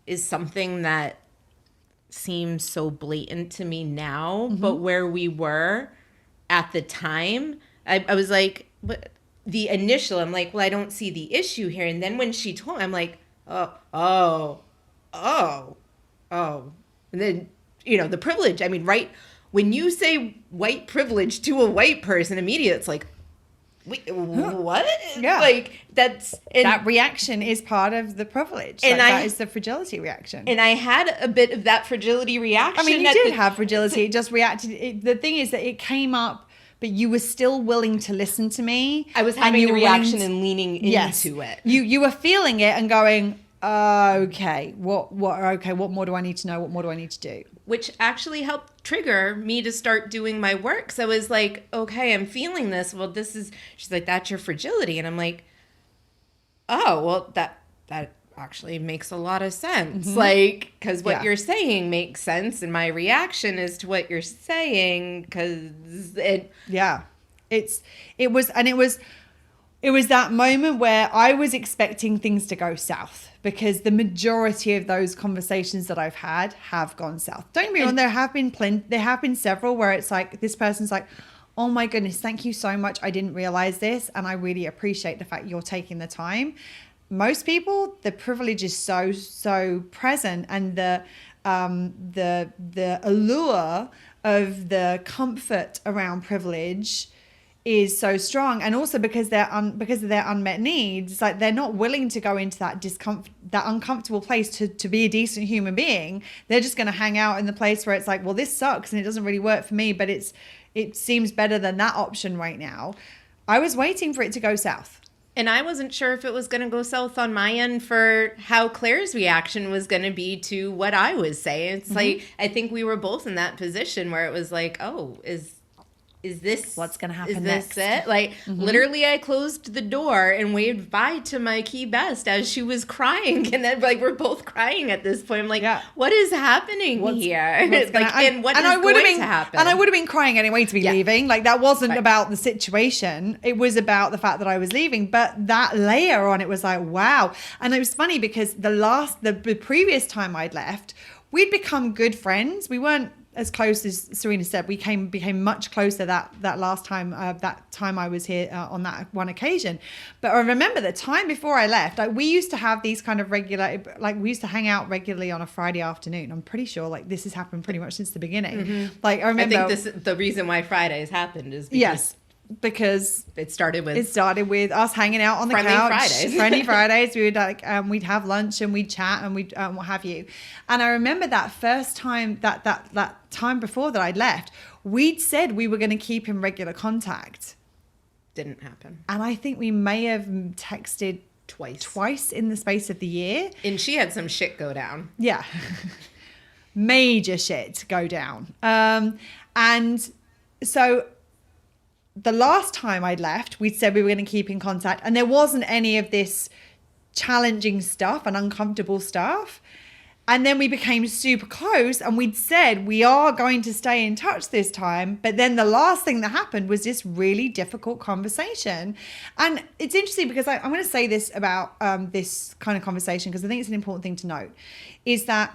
is something that seems so blatant to me now, but where we were at the time, I was like, but the initial, I'm like, well, I don't see the issue here. And then when she told me, I'm like, oh. And then, the privilege, I mean, right, when you say white privilege to a white person, immediately it's like, wait, what? Yeah. Like, that reaction is part of the privilege. And that is the fragility reaction. And I had a bit of that fragility reaction. I mean, you did have fragility. It just reacted. The thing is that it came up, but you were still willing to listen to me. I was having the reaction and leaning into it. You were feeling it and going, okay, what more do I need to know? What more do I need to do? Which actually helped trigger me to start doing my work. So I was like, okay, I'm feeling this. Well, she's like, that's your fragility. And I'm like, oh, well, that actually makes a lot of sense. Like, because what you're saying makes sense. And my reaction is to what you're saying, because it it was that moment where I was expecting things to go south, because the majority of those conversations that I've had have gone south. Don't get me wrong, there have been several where it's like, this person's like, oh my goodness, thank you so much. I didn't realize this. And I really appreciate the fact you're taking the time. Most people, the privilege is so present, and the allure of the comfort around privilege is so strong. And also because because of their unmet needs, it's like they're not willing to go into that that uncomfortable place to be a decent human being. They're just going to hang out in the place where it's like, well, this sucks and it doesn't really work for me, but it seems better than that option right now. I was waiting for it to go south. And I wasn't sure if it was going to go south on my end for how Claire's reaction was going to be to what I was saying. It's like, I think we were both in that position where it was like, oh, is this what's going to happen next? It? Like, literally, I closed the door and waved bye to my key best as she was crying. And then, like, we're both crying at this point. I'm like, what is happening here? What's going to happen? And I would have been crying anyway to be leaving. Like, that wasn't about the situation. It was about the fact that I was leaving. But that layer on it was like, wow. And it was funny because the previous time I'd left, we'd become good friends. We weren't as close as Serena said. We became much closer that last time, that time I was here on that one occasion. But I remember the time before I left, we used to have these kind of regular, like we used to hang out regularly on a Friday afternoon. I'm pretty sure like this has happened pretty much since the beginning. Like I remember. I think the reason why Fridays happened is because it started with us hanging out on the couch. Friendly Fridays. We would we'd have lunch and we'd chat and we'd what have you. And I remember that first time that time before that I'd left, we'd said we were going to keep in regular contact. Didn't happen. And I think we may have texted twice in the space of the year. And she had some shit go down. Yeah. Major shit go down. And so the last time I'd left, we'd said we were going to keep in contact, and there wasn't any of this challenging stuff and uncomfortable stuff. And then we became super close, and we'd said we are going to stay in touch this time. But then the last thing that happened was this really difficult conversation. And it's interesting because I'm going to say this about this kind of conversation, because I think it's an important thing to note, is that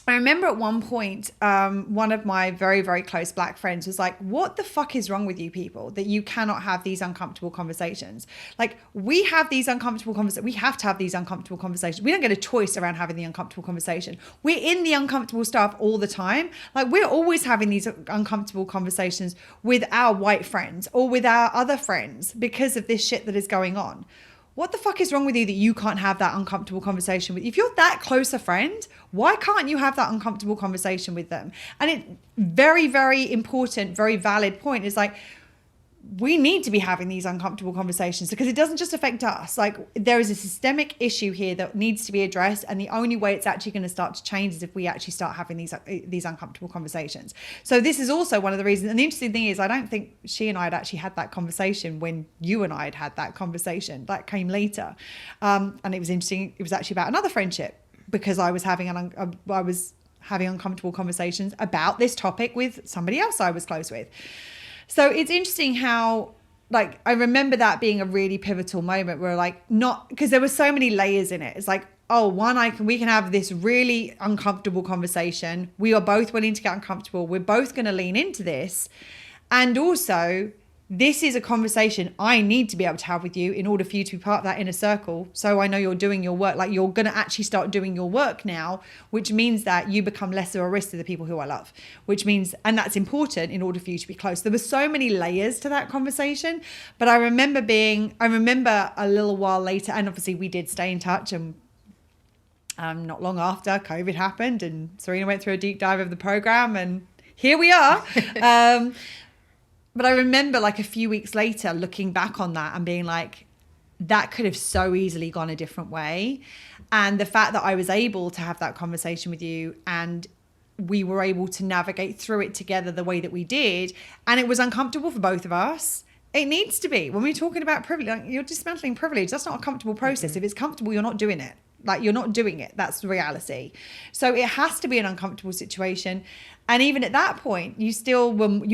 I remember at one point, one of my very, very close Black friends was like, what the fuck is wrong with you people that you cannot have these uncomfortable conversations? Like, we have these uncomfortable conversations. We have to have these uncomfortable conversations. We don't get a choice around having the uncomfortable conversation. We're in the uncomfortable stuff all the time. Like, we're always having these uncomfortable conversations with our white friends or with our other friends because of this shit that is going on. What the fuck is wrong with you that you can't have that uncomfortable conversation with? If you're that close a friend, why can't you have that uncomfortable conversation with them? And it very, very important, very valid point is like, we need to be having these uncomfortable conversations because it doesn't just affect us. Like, there is a systemic issue here that needs to be addressed, and the only way it's actually going to start to change is if we actually start having these uncomfortable conversations. So this is also one of the reasons. And the interesting thing is, I don't think she and I had actually had that conversation when you and I had that conversation. That came later, and it was interesting. It was actually about another friendship because I was having uncomfortable conversations about this topic with somebody else I was close with. So it's interesting how, like, I remember that being a really pivotal moment where, like, not because there were so many layers in it. It's like, oh, we can have this really uncomfortable conversation. We are both willing to get uncomfortable. We're both going to lean into this. And also, this is a conversation I need to be able to have with you in order for you to be part of that inner circle. So I know you're doing your work, like you're going to actually start doing your work now, which means that you become less of a risk to the people who I love, which means, and that's important in order for you to be close. There were so many layers to that conversation, but I remember a little while later, and obviously we did stay in touch, and not long after COVID happened and Serena went through a deep dive of the program and here we are. But I remember like a few weeks later looking back on that and being like, that could have so easily gone a different way. And the fact that I was able to have that conversation with you and we were able to navigate through it together the way that we did, and it was uncomfortable for both of us. It needs to be. When we're talking about privilege, like, you're dismantling privilege. That's not a comfortable process. Mm-hmm. If it's comfortable, you're not doing it. Like, you're not doing it. That's the reality. So it has to be an uncomfortable situation. And even at that point, you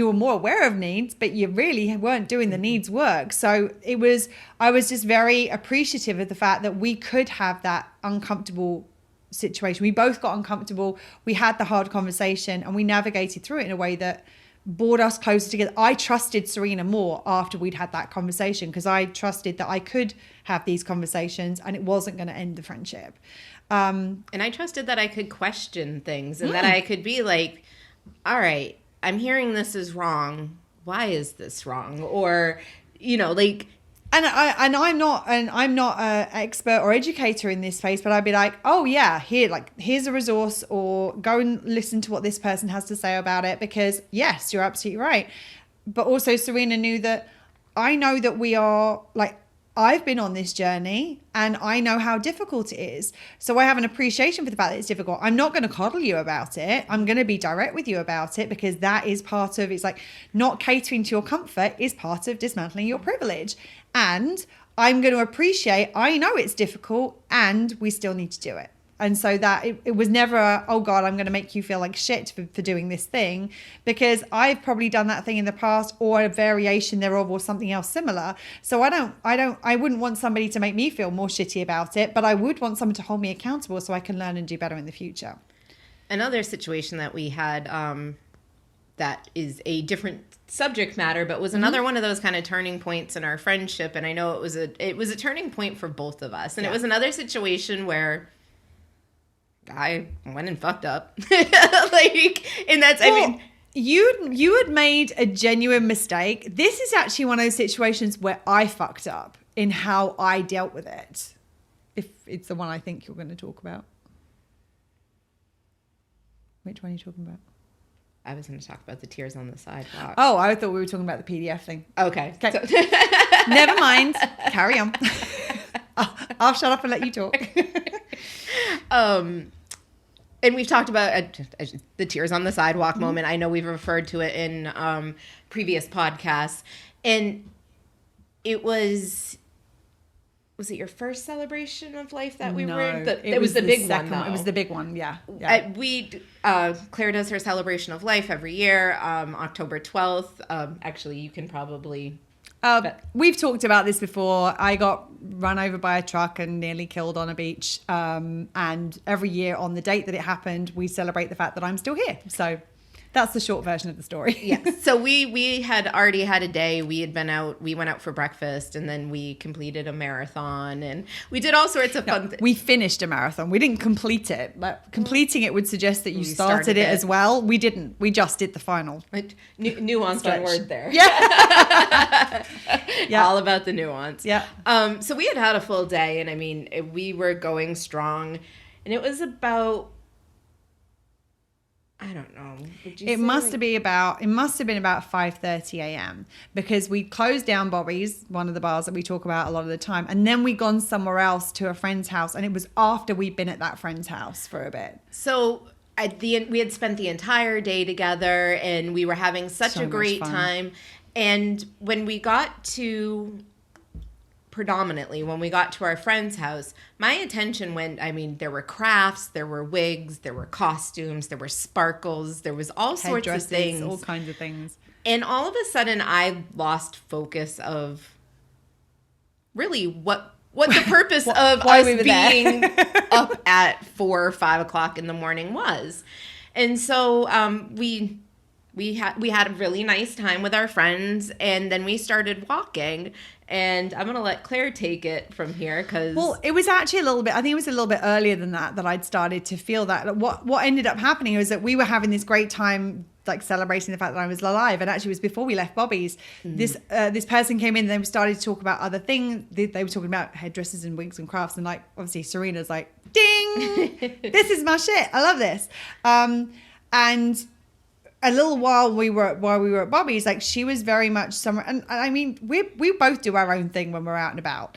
were more aware of needs, but you really weren't doing the needs work. So I was just very appreciative of the fact that we could have that uncomfortable situation. We both got uncomfortable. We had the hard conversation, and we navigated through it in a way that brought us closer together. I trusted Serena more after we'd had that conversation, because I trusted that I could have these conversations and it wasn't going to end the friendship. And I trusted that I could question things, and that I could be like, all right, I'm hearing this is wrong. Why is this wrong? Or, like... And I'm not an expert or educator in this space, but I'd be like, oh yeah, here's a resource, or go and listen to what this person has to say about it, because yes, you're absolutely right. But also Serena knew that I know that we are, like, I've been on this journey and I know how difficult it is. So I have an appreciation for the fact that it's difficult. I'm not going to coddle you about it. I'm going to be direct with you about it, because that is part of, it's like, not catering to your comfort is part of dismantling your privilege. And I'm going to appreciate, I know it's difficult and we still need to do it. And so that it was never, oh God, I'm going to make you feel like shit for doing this thing, because I've probably done that thing in the past, or a variation thereof, or something else similar. So I wouldn't want somebody to make me feel more shitty about it, but I would want someone to hold me accountable so I can learn and do better in the future. Another situation that we had, that is a different subject matter, but was another one of those kind of turning points in our friendship. And I know it was a turning point for both of us. And it was another situation where I went and fucked up. You had made a genuine mistake. This is actually one of those situations where I fucked up in how I dealt with it. If it's the one I think you're going to talk about. Which one are you talking about? I was going to talk about the tears on the sidewalk. Oh, I thought we were talking about the PDF thing. Okay. So, never mind. Carry on. I'll shut up and let you talk. And we've talked about the tears on the sidewalk moment. I know we've referred to it in previous podcasts. And it was it your first celebration of life that we were in? It was the big one, though. It was the big one, yeah. Claire does her celebration of life every year, October 12th. Actually, you can probably... We've talked about this before. I got run over by a truck and nearly killed on a beach. And every year on the date that it happened, we celebrate the fact that I'm still here. So that's the short version of the story. Yes. So we had already had a day. We went out for breakfast, and then we completed a marathon, and we did all sorts of fun things. We finished a marathon. We didn't complete it, but completing it would suggest that you started it as well. We didn't. We just did the final. Nuanced on word there. Yeah. Yeah. All about the nuance. Yeah. So we had a full day, and I mean, we were going strong, and it was about, I don't know. It must have been about 5:30 a.m. because we closed down Bobby's, one of the bars that we talk about a lot of the time, and then we gone somewhere else to a friend's house, and it was after we'd been at that friend's house for a bit. So at the end, we had spent the entire day together, and we were having such a great time. And when we got to our friend's house, my attention went, I mean, there were crafts, there were wigs, there were costumes, there were sparkles, there was all sorts of things. All kinds of things. And all of a sudden, I lost focus of really what the purpose of us being up at 4 or 5 o'clock in the morning was. And so we had a really nice time with our friends, and then we started walking. And I'm going to let Claire take it from here because... Well, it was actually I think it was a little bit earlier than that I'd started to feel that. What ended up happening was that we were having this great time, like celebrating the fact that I was alive. And actually it was before we left Bobby's. This person came in and they started to talk about other things. They were talking about hairdressers and wigs and crafts. And like, obviously Serena's like, ding, this is my shit. I love this. And a little while we were at Bobby's, like she was very much somewhere, and I mean we both do our own thing when we're out and about.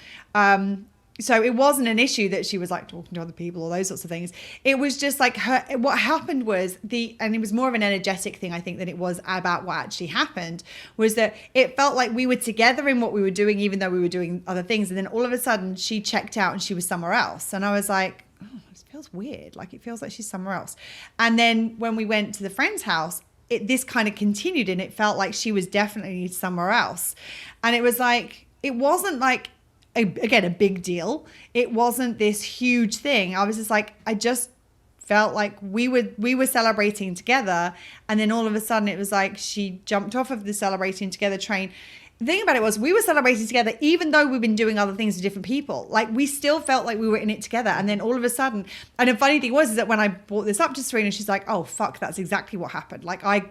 so it wasn't an issue that she was like talking to other people or those sorts of things. It was just like what happened was and it was more of an energetic thing, I think, than it was about what actually happened, was that it felt like we were together in what we were doing, even though we were doing other things. And then all of a sudden she checked out and she was somewhere else. And I was like, oh, it feels weird. Like, it feels like she's somewhere else. And then when we went to the friend's house, this kind of continued, and it felt like she was definitely somewhere else. And it was like, it wasn't like, again, a big deal. It wasn't this huge thing. I was just like, I just felt like we were celebrating together, and then all of a sudden it was like she jumped off of the celebrating together train. The thing about it was, we were celebrating together even though we've been doing other things with different people. Like, we still felt like we were in it together. And then all of a sudden, and the funny thing was is that when I brought this up to Serena, she's like, oh fuck, that's exactly what happened. Like, I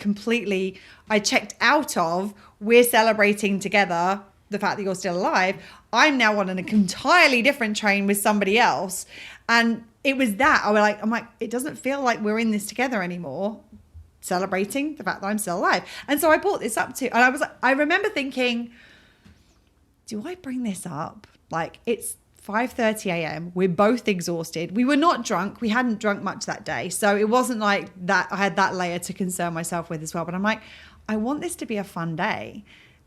checked out of, we're celebrating together, the fact that you're still alive. I'm now on an entirely different train with somebody else. And it was that I'm like, it doesn't feel like we're in this together anymore, celebrating the fact that I'm still alive. And so I brought this up to, and I remember thinking, do I bring this up? Like, it's 5:30 a.m. We're both exhausted. We were not drunk. We hadn't drunk much that day. So it wasn't like that. I had that layer to concern myself with as well. But I'm like, I want this to be a fun day.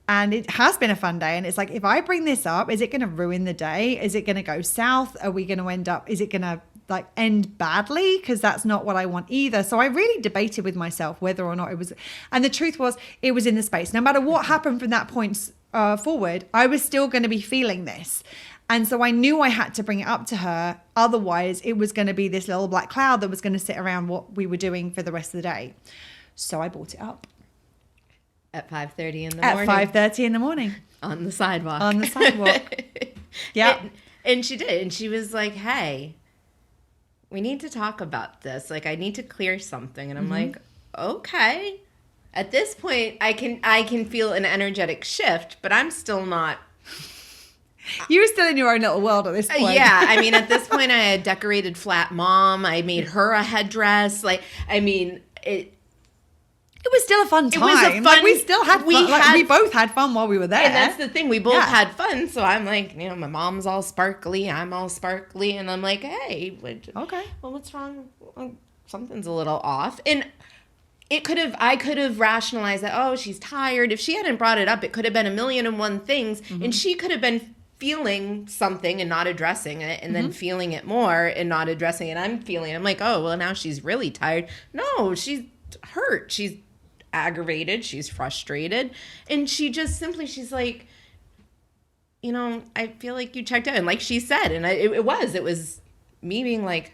And it has been a fun day. And it's like, if I bring this up, is it going to ruin the day? Is it going to go south? Are we going to end up, is it going to like end badly? Because that's not what I want either. So I really debated with myself whether or not it was, and the truth was, it was in the space. No matter what happened from that point forward, I was still going to be feeling this. And so I knew I had to bring it up to her. Otherwise, it was going to be this little black cloud that was going to sit around what we were doing for the rest of the day. So I brought it up. At 5:30 in the morning. At 5:30 in the morning. On the sidewalk. On the sidewalk. Yeah. And she did. And she was like, hey, we need to talk about this. Like, I need to clear something. And I'm like, okay. At this point, I can feel an energetic shift, but I'm still not. You were still in your own little world at this point. Yeah. I mean, at this point, I had decorated Flat Mom. I made her a headdress. Like, I mean, it was still a fun time. It was a fun. Like, we still had fun. We both had fun while we were there. And that's the thing. We both had fun. So I'm like, my mom's all sparkly. I'm all sparkly. And I'm like, hey. Okay. Well, what's wrong? Something's a little off. And I could have rationalized that, oh, she's tired. If she hadn't brought it up, it could have been 1,000,001 things. And she could have been feeling something and not addressing it, and then feeling it more and not addressing it. I'm like, oh, well, now she's really tired. No, she's hurt. She's aggravated, she's frustrated, and she just simply, she's like, I feel like you checked out. And like she said, and it was me being like,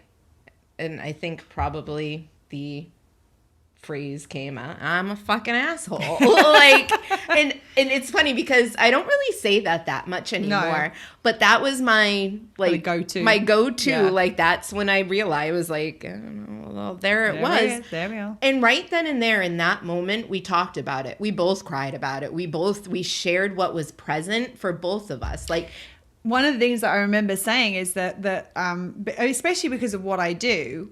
and I think probably the phrase came out, I'm a fucking asshole. Like, and it's funny because I don't really say that much anymore. No. But that was my go-to. Yeah. Like, that's when I realized, I was like, I don't know, well, there it was. There we are. And right then and there, in that moment, we talked about it. We both cried about it. We shared what was present for both of us. Like, one of the things that I remember saying is that especially because of what I do,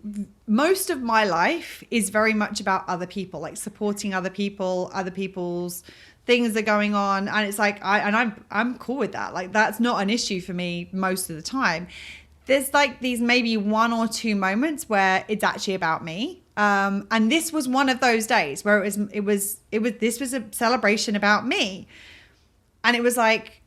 most of my life is very much about other people, like supporting other people, other people's things are going on. And it's like, I'm cool with that. Like, that's not an issue for me most of the time. There's like these maybe 1 or 2 moments where it's actually about me. And this was one of those days where this was a celebration about me. And it was like,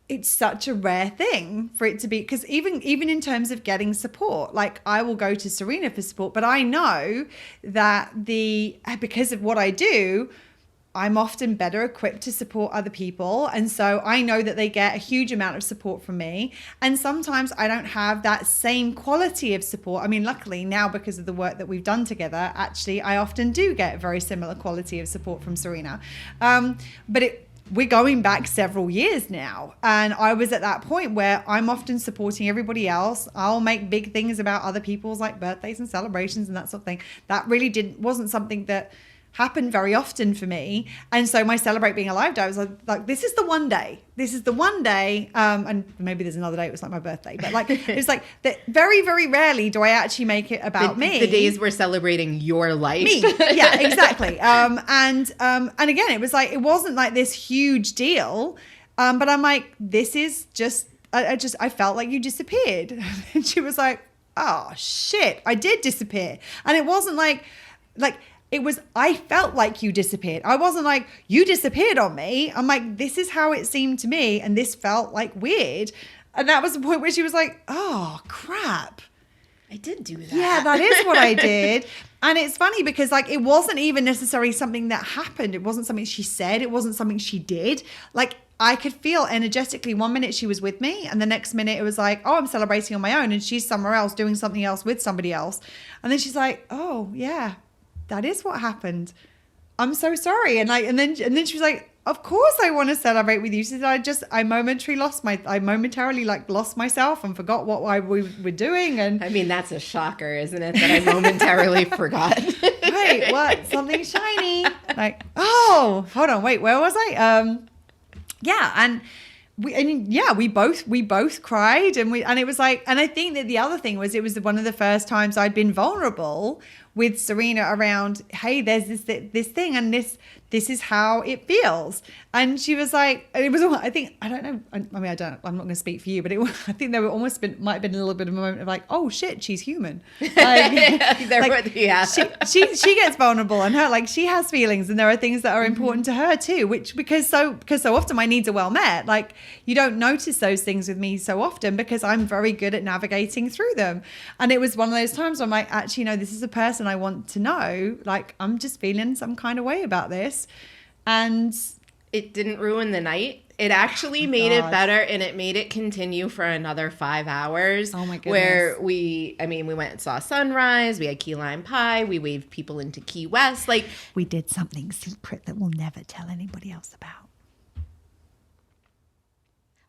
it's such a rare thing for it to be, because even in terms of getting support, like, I will go to Serena for support, but I know that because of what I do, I'm often better equipped to support other people. And so I know that they get a huge amount of support from me. And sometimes I don't have that same quality of support. I mean, luckily now, because of the work that we've done together, actually, I often do get a very similar quality of support from Serena. But we're going back several years now. And I was at that point where I'm often supporting everybody else. I'll make big things about other people's like birthdays and celebrations and that sort of thing. That really wasn't something that happened very often for me. And so my Celebrate Being Alive day, I was like, this is the one day. And maybe there's another day, it was like my birthday. But like, it's like that very, very rarely do I actually make it about me. The days we're celebrating your life. Me. Yeah, exactly. And again, it was like, it wasn't like this huge deal. But I'm like, this is just I felt like you disappeared. And she was like, oh shit, I did disappear. And it wasn't like it was, I felt like you disappeared. I wasn't like, you disappeared on me. I'm like, this is how it seemed to me. And this felt like weird. And that was the point where she was like, oh crap. I did do that. Yeah, that is what I did. And it's funny because like, it wasn't even necessarily something that happened. It wasn't something she said. It wasn't something she did. Like, I could feel energetically 1 minute she was with me and the next minute it was like, oh, I'm celebrating on my own and she's somewhere else doing something else with somebody else. And then she's like, oh yeah, that is what happened. I'm so sorry. And then she was like, of course I want to celebrate with you. She said, I momentarily lost myself and forgot what we were doing. And I mean, that's a shocker, isn't it? That I momentarily forgot. Wait, what? Something shiny. Like, oh, hold on. Wait, where was I? Yeah. And we both cried and it was like, and I think that the other thing was, it was one of the first times I'd been vulnerable with Serena around, hey, there's this thing and this is how it feels. And she was like, it was, I think, I don't know. I'm not going to speak for you, but I think there might have been a little bit of a moment of like, oh shit, she's human. Like, yeah. She gets vulnerable and she has feelings and there are things that are important to her too, because so often my needs are well met. Like, you don't notice those things with me so often because I'm very good at navigating through them. And it was one of those times where I'm like, actually, no, this is a person I want to know. Like, I'm just feeling some kind of way about this. And it didn't ruin the night. It actually made it better, and it made it continue for another 5 hours. Oh my goodness. Where we went and saw sunrise, we had key lime pie, we waved people into Key West. Like, we did something secret that we'll never tell anybody else about.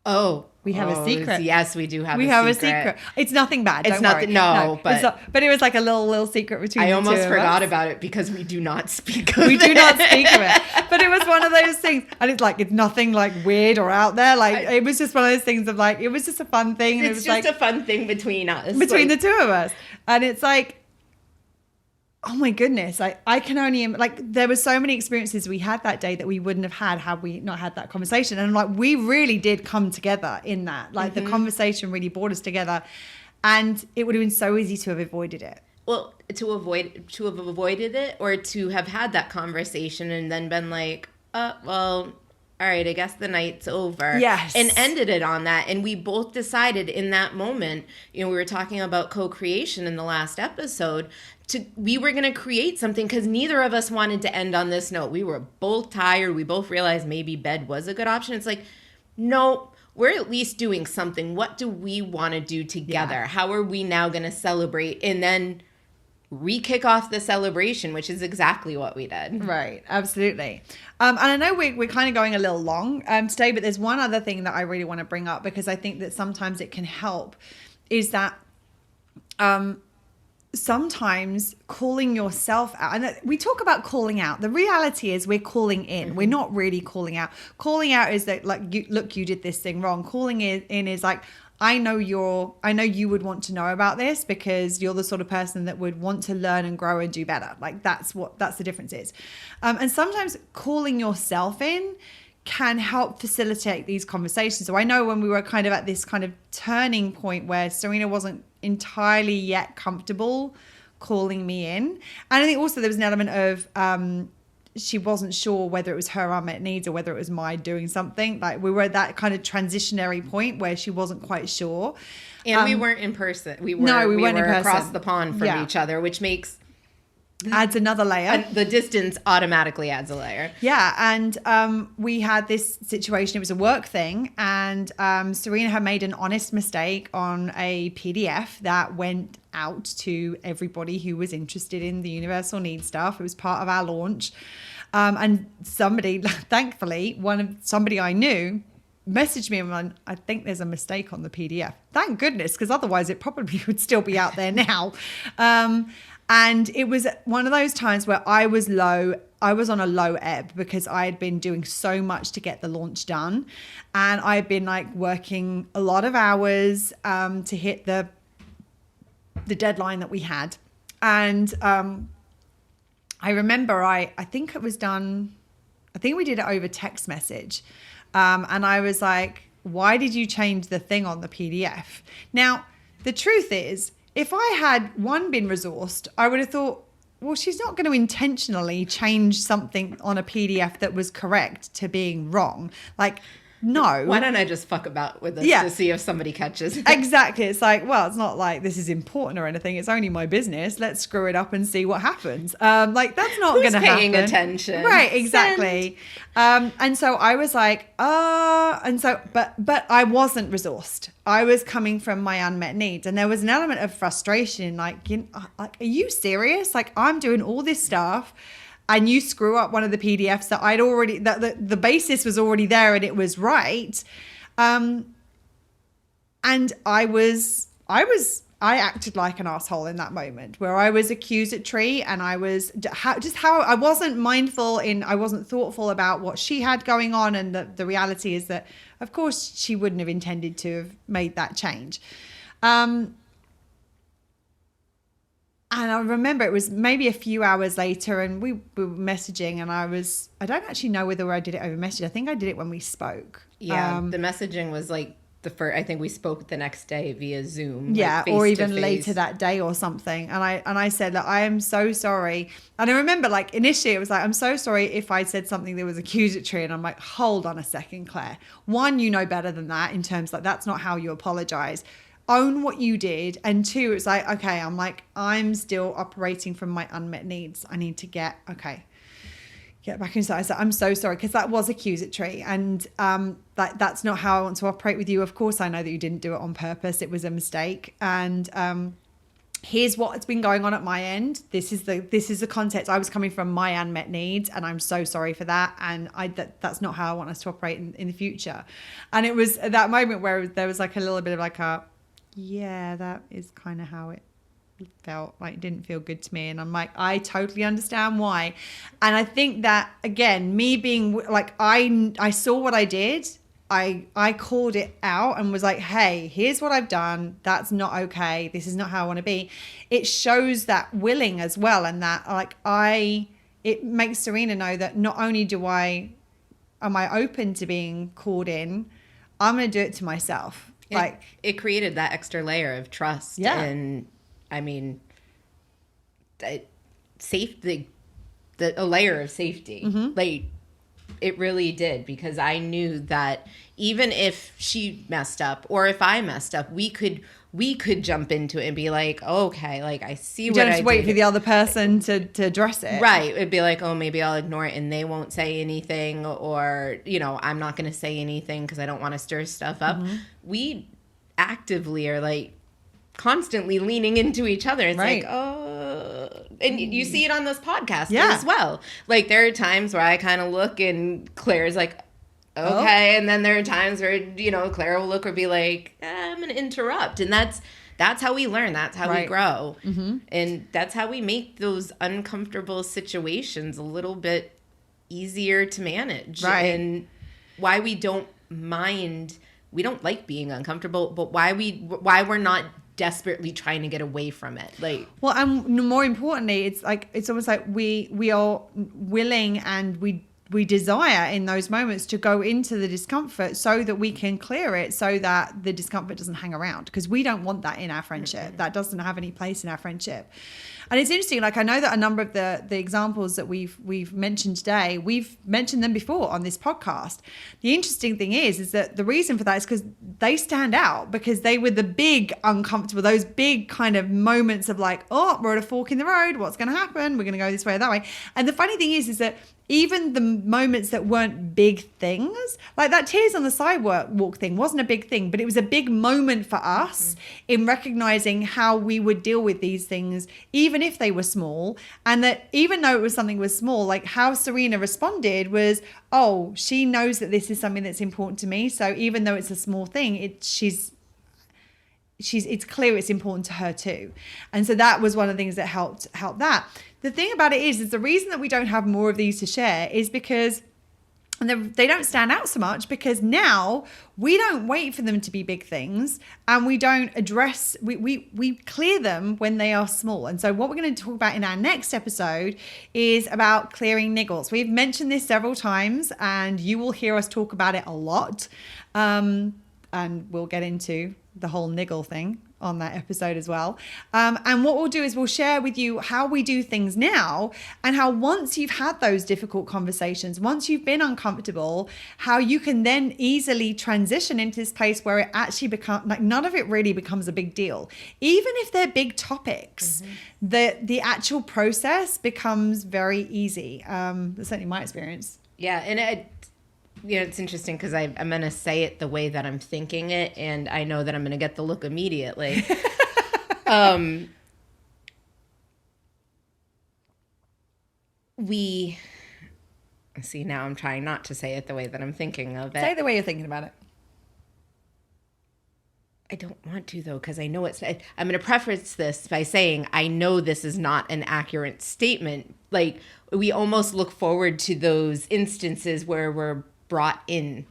Oh, we have a secret. Yes, we do have a secret. It's nothing bad. It's nothing. No, but it was like a little secret between I the almost two of forgot us. about it because we do not speak of it. We do not speak of it. But it was one of those things. And it's like, it's nothing like weird or out there. Like, it was just one of those things of like, it was just a fun thing. And It's it was just like a fun thing between us. Between the two of us. And it's like, oh my goodness, I can only, like, there were so many experiences we had that day that we wouldn't have had we not had that conversation. And like, we really did come together in that. Like, the conversation really brought us together. And it would have been so easy to have avoided it. Well, to have avoided it, or to have had that conversation and then been like, well, all right, I guess the night's over. Yes. And ended it on that. And we both decided in that moment, we were talking about co-creation in the last episode, we were going to create something because neither of us wanted to end on this note. We were both tired. We both realized maybe bed was a good option. It's like, no, we're at least doing something. What do we want to do together? Yeah. How are we now going to celebrate? And then re-kick off the celebration, which is exactly what we did. Right, absolutely. And I know we're kind of going a little long today, but there's one other thing that I really want to bring up because I think that sometimes it can help, is that sometimes calling yourself out, and we talk about calling out. The reality is we're calling in. We're not really calling out. Calling out is that, like, you did this thing wrong. Calling in is like, I know you would want to know about this because you're the sort of person that would want to learn and grow and do better. Like, that's the difference is. And sometimes calling yourself in can help facilitate these conversations. So I know when we were kind of at this kind of turning point where Serena wasn't entirely yet comfortable calling me in. And I think also there was an element of she wasn't sure whether it was her unmet needs or whether it was my doing something. Like, we were at that kind of transitionary point where she wasn't quite sure. And we weren't in person. We weren't in person. Across the pond from each other, which adds another layer. And the distance automatically adds a layer. Yeah. And we had this situation. It was a work thing. And Serena had made an honest mistake on a PDF that went out to everybody who was interested in the universal needs stuff. It was part of our launch. And somebody, thankfully, somebody I knew messaged me and went, I think there's a mistake on the PDF. Thank goodness, because otherwise it probably would still be out there now. And it was one of those times where I was on a low ebb because I had been doing so much to get the launch done. And I had been like working a lot of hours to hit the deadline that we had. And I remember I think we did it over text message. And I was like, why did you change the thing on the PDF? Now, the truth is, if I had been resourced, I would have thought, well, she's not going to intentionally change something on a PDF that was correct to being wrong. Like, no. Why don't I just fuck about with this to see if somebody catches it? Exactly. It's like, well, it's not like this is important or anything. It's only my business. Let's screw it up and see what happens. Like, that's not going to happen. Who's paying attention? Right, exactly. And so I was like, but I wasn't resourced. I was coming from my unmet needs. And there was an element of frustration. Like, are you serious? Like, I'm doing all this stuff, and you screw up one of the PDFs that I'd already, that the basis was already there and it was right. And I acted like an asshole in that moment, where I was accusatory, and I was how I wasn't mindful I wasn't thoughtful about what she had going on. And the reality is that, of course, she wouldn't have intended to have made that change. And I remember it was maybe a few hours later, and we were messaging, and I don't actually know whether I did it over message. I think I did it when we spoke. Yeah, the messaging was like I think we spoke the next day via Zoom. Yeah, like or even later that day or something. And I said that I am so sorry. And I remember, like, initially it was like, I'm so sorry if I said something that was accusatory. And I'm like, hold on a second, Claire. One, you know better than that, in terms like that's not how you apologize. Own what you did. And two, it's like, okay, I'm still operating from my unmet needs. I need to get back inside. So I'm so sorry, because that was accusatory, and that's not how I want to operate with you. Of course, I know that you didn't do it on purpose. It was a mistake. And here's what's been going on at my end. This is the context. I was coming from my unmet needs, and I'm so sorry for that. And that's not how I want us to operate in the future. And it was at that moment where there was like a little bit of like yeah, that is kind of how it felt. Like, it didn't feel good to me. And I'm like, I totally understand why. And I think that, again, me being like, I saw what I did. I called it out and was like, hey, here's what I've done. That's not okay. This is not how I want to be. It shows that willing as well. And that, like, it makes Serena know that not only am I open to being called in, I'm going to do it to myself. Like, it created that extra layer of trust. Yeah. And I mean, safety, a layer of safety. Mm-hmm. Like, it really did, because I knew that even if she messed up or if I messed up, we could jump into it and be like, oh, okay, like, I see what I did. Just wait for the other person to address it. Right. It'd be like, oh, maybe I'll ignore it and they won't say anything, or, I'm not going to say anything because I don't want to stir stuff up. Mm-hmm. We actively are like constantly leaning into each other. It's right. like, oh, and you see it on this podcast as well. Like, there are times where I kind of look and Claire's like, okay. And then there are times where, Claire will look or be like, I'm going to interrupt. And that's how we learn. That's how we grow. Mm-hmm. And that's how we make those uncomfortable situations a little bit easier to manage. Right. And why we don't mind, we don't like being uncomfortable, but why we're not desperately trying to get away from it. Like, well, and more importantly, it's almost like we are willing, and we desire in those moments to go into the discomfort so that we can clear it, so that the discomfort doesn't hang around, because we don't want that in our friendship. Mm-hmm. That doesn't have any place in our friendship. And it's interesting, like, I know that a number of the examples that we've mentioned today, we've mentioned them before on this podcast. The interesting thing is that the reason for that is because they stand out, because they were the big uncomfortable, those big kind of moments of like, oh, we're at a fork in the road. What's going to happen? We're going to go this way or that way. And the funny thing is that even the moments that weren't big things, like that tears on the sidewalk thing wasn't a big thing, but it was a big moment for us in recognizing how we would deal with these things, even if they were small. And that even though it was something was small, like how Serena responded was, oh, she knows that this is something that's important to me. So even though it's a small thing, it's clear it's important to her too. And so that was one of the things that helped that. The thing about it is the reason that we don't have more of these to share is because And they don't stand out so much because now we don't wait for them to be big things, and we don't address, we clear them when they are small. And so what we're going to talk about in our next episode is about clearing niggles. We've mentioned this several times, and you will hear us talk about it a lot. And we'll get into the whole niggle thing on that episode as well. And what we'll do is we'll share with you how we do things now, and how once you've had those difficult conversations, once you've been uncomfortable, how you can then easily transition into this place where it actually becomes like none of it really becomes a big deal. Even if they're big topics, the actual process becomes very easy. That's certainly my experience. Yeah, and it's interesting because I'm going to say it the way that I'm thinking it, and I know that I'm going to get the look immediately. See, now I'm trying not to say it the way that I'm thinking of it. Say it the way you're thinking about it. I don't want to, though, because I know I'm going to preface this by saying I know this is not an accurate statement. Like, we almost look forward to those instances where we're brought in.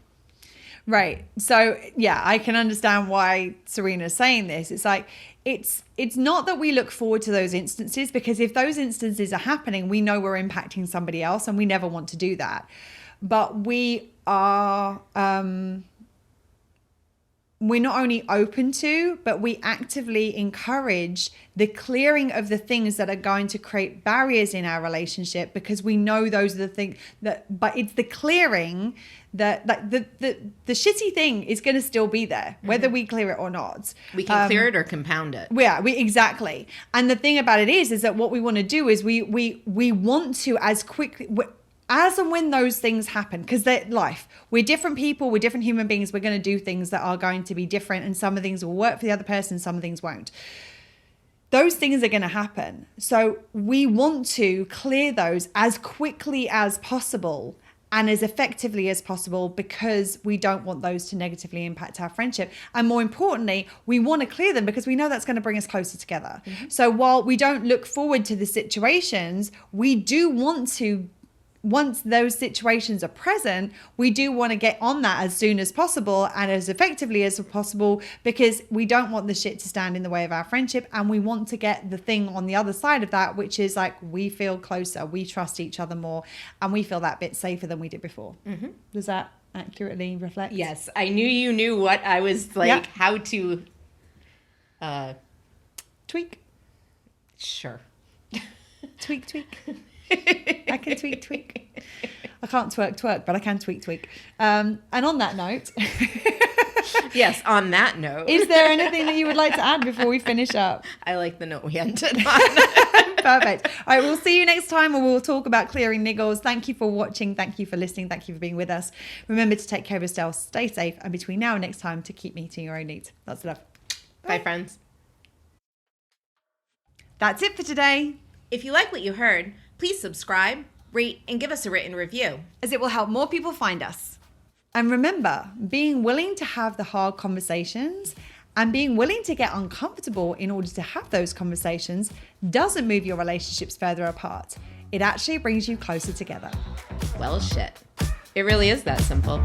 Right. So yeah, I can understand why Serena's saying this. It's like, it's not that we look forward to those instances, because if those instances are happening, we know we're impacting somebody else, and we never want to do that. But we are, we're not only open to, but we actively encourage the clearing of the things that are going to create barriers in our relationship, because we know those are the things but it's the clearing that, like, the shitty thing is going to still be there, whether we clear it or not. We can clear it or compound it. Yeah, exactly. And the thing about it is that what we want to do is we want to, as and when those things happen, because they're life, we're different people, we're different human beings, we're going to do things that are going to be different, and some of things will work for the other person, some things won't. Those things are going to happen. So we want to clear those as quickly as possible and as effectively as possible, because we don't want those to negatively impact our friendship. And more importantly, we want to clear them because we know that's going to bring us closer together. So while we don't look forward to the situations, we do want to, once those situations are present, we do want to get on that as soon as possible and as effectively as possible, because we don't want the shit to stand in the way of our friendship, and we want to get the thing on the other side of that, which is like, we feel closer, we trust each other more, and we feel that bit safer than we did before. Does that accurately reflect? Yes, I knew you knew what I was like, how to tweak. Sure. Tweak. I can tweak. I can't twerk, but I can tweak. And on that note, yes, on that note, is there anything that you would like to add before we finish up? I like the note we ended on. Perfect. All right, we'll see you next time, where we'll talk about clearing niggles. Thank you for watching. Thank you for listening. Thank you for being with us. Remember to take care of yourself, stay safe, and between now and next time, to keep meeting your own needs. Lots of love. Bye, friends. That's it for today. If you like what you heard, please subscribe, rate, and give us a written review, as it will help more people find us. And remember, being willing to have the hard conversations and being willing to get uncomfortable in order to have those conversations doesn't move your relationships further apart. It actually brings you closer together. Well, shit. It really is that simple.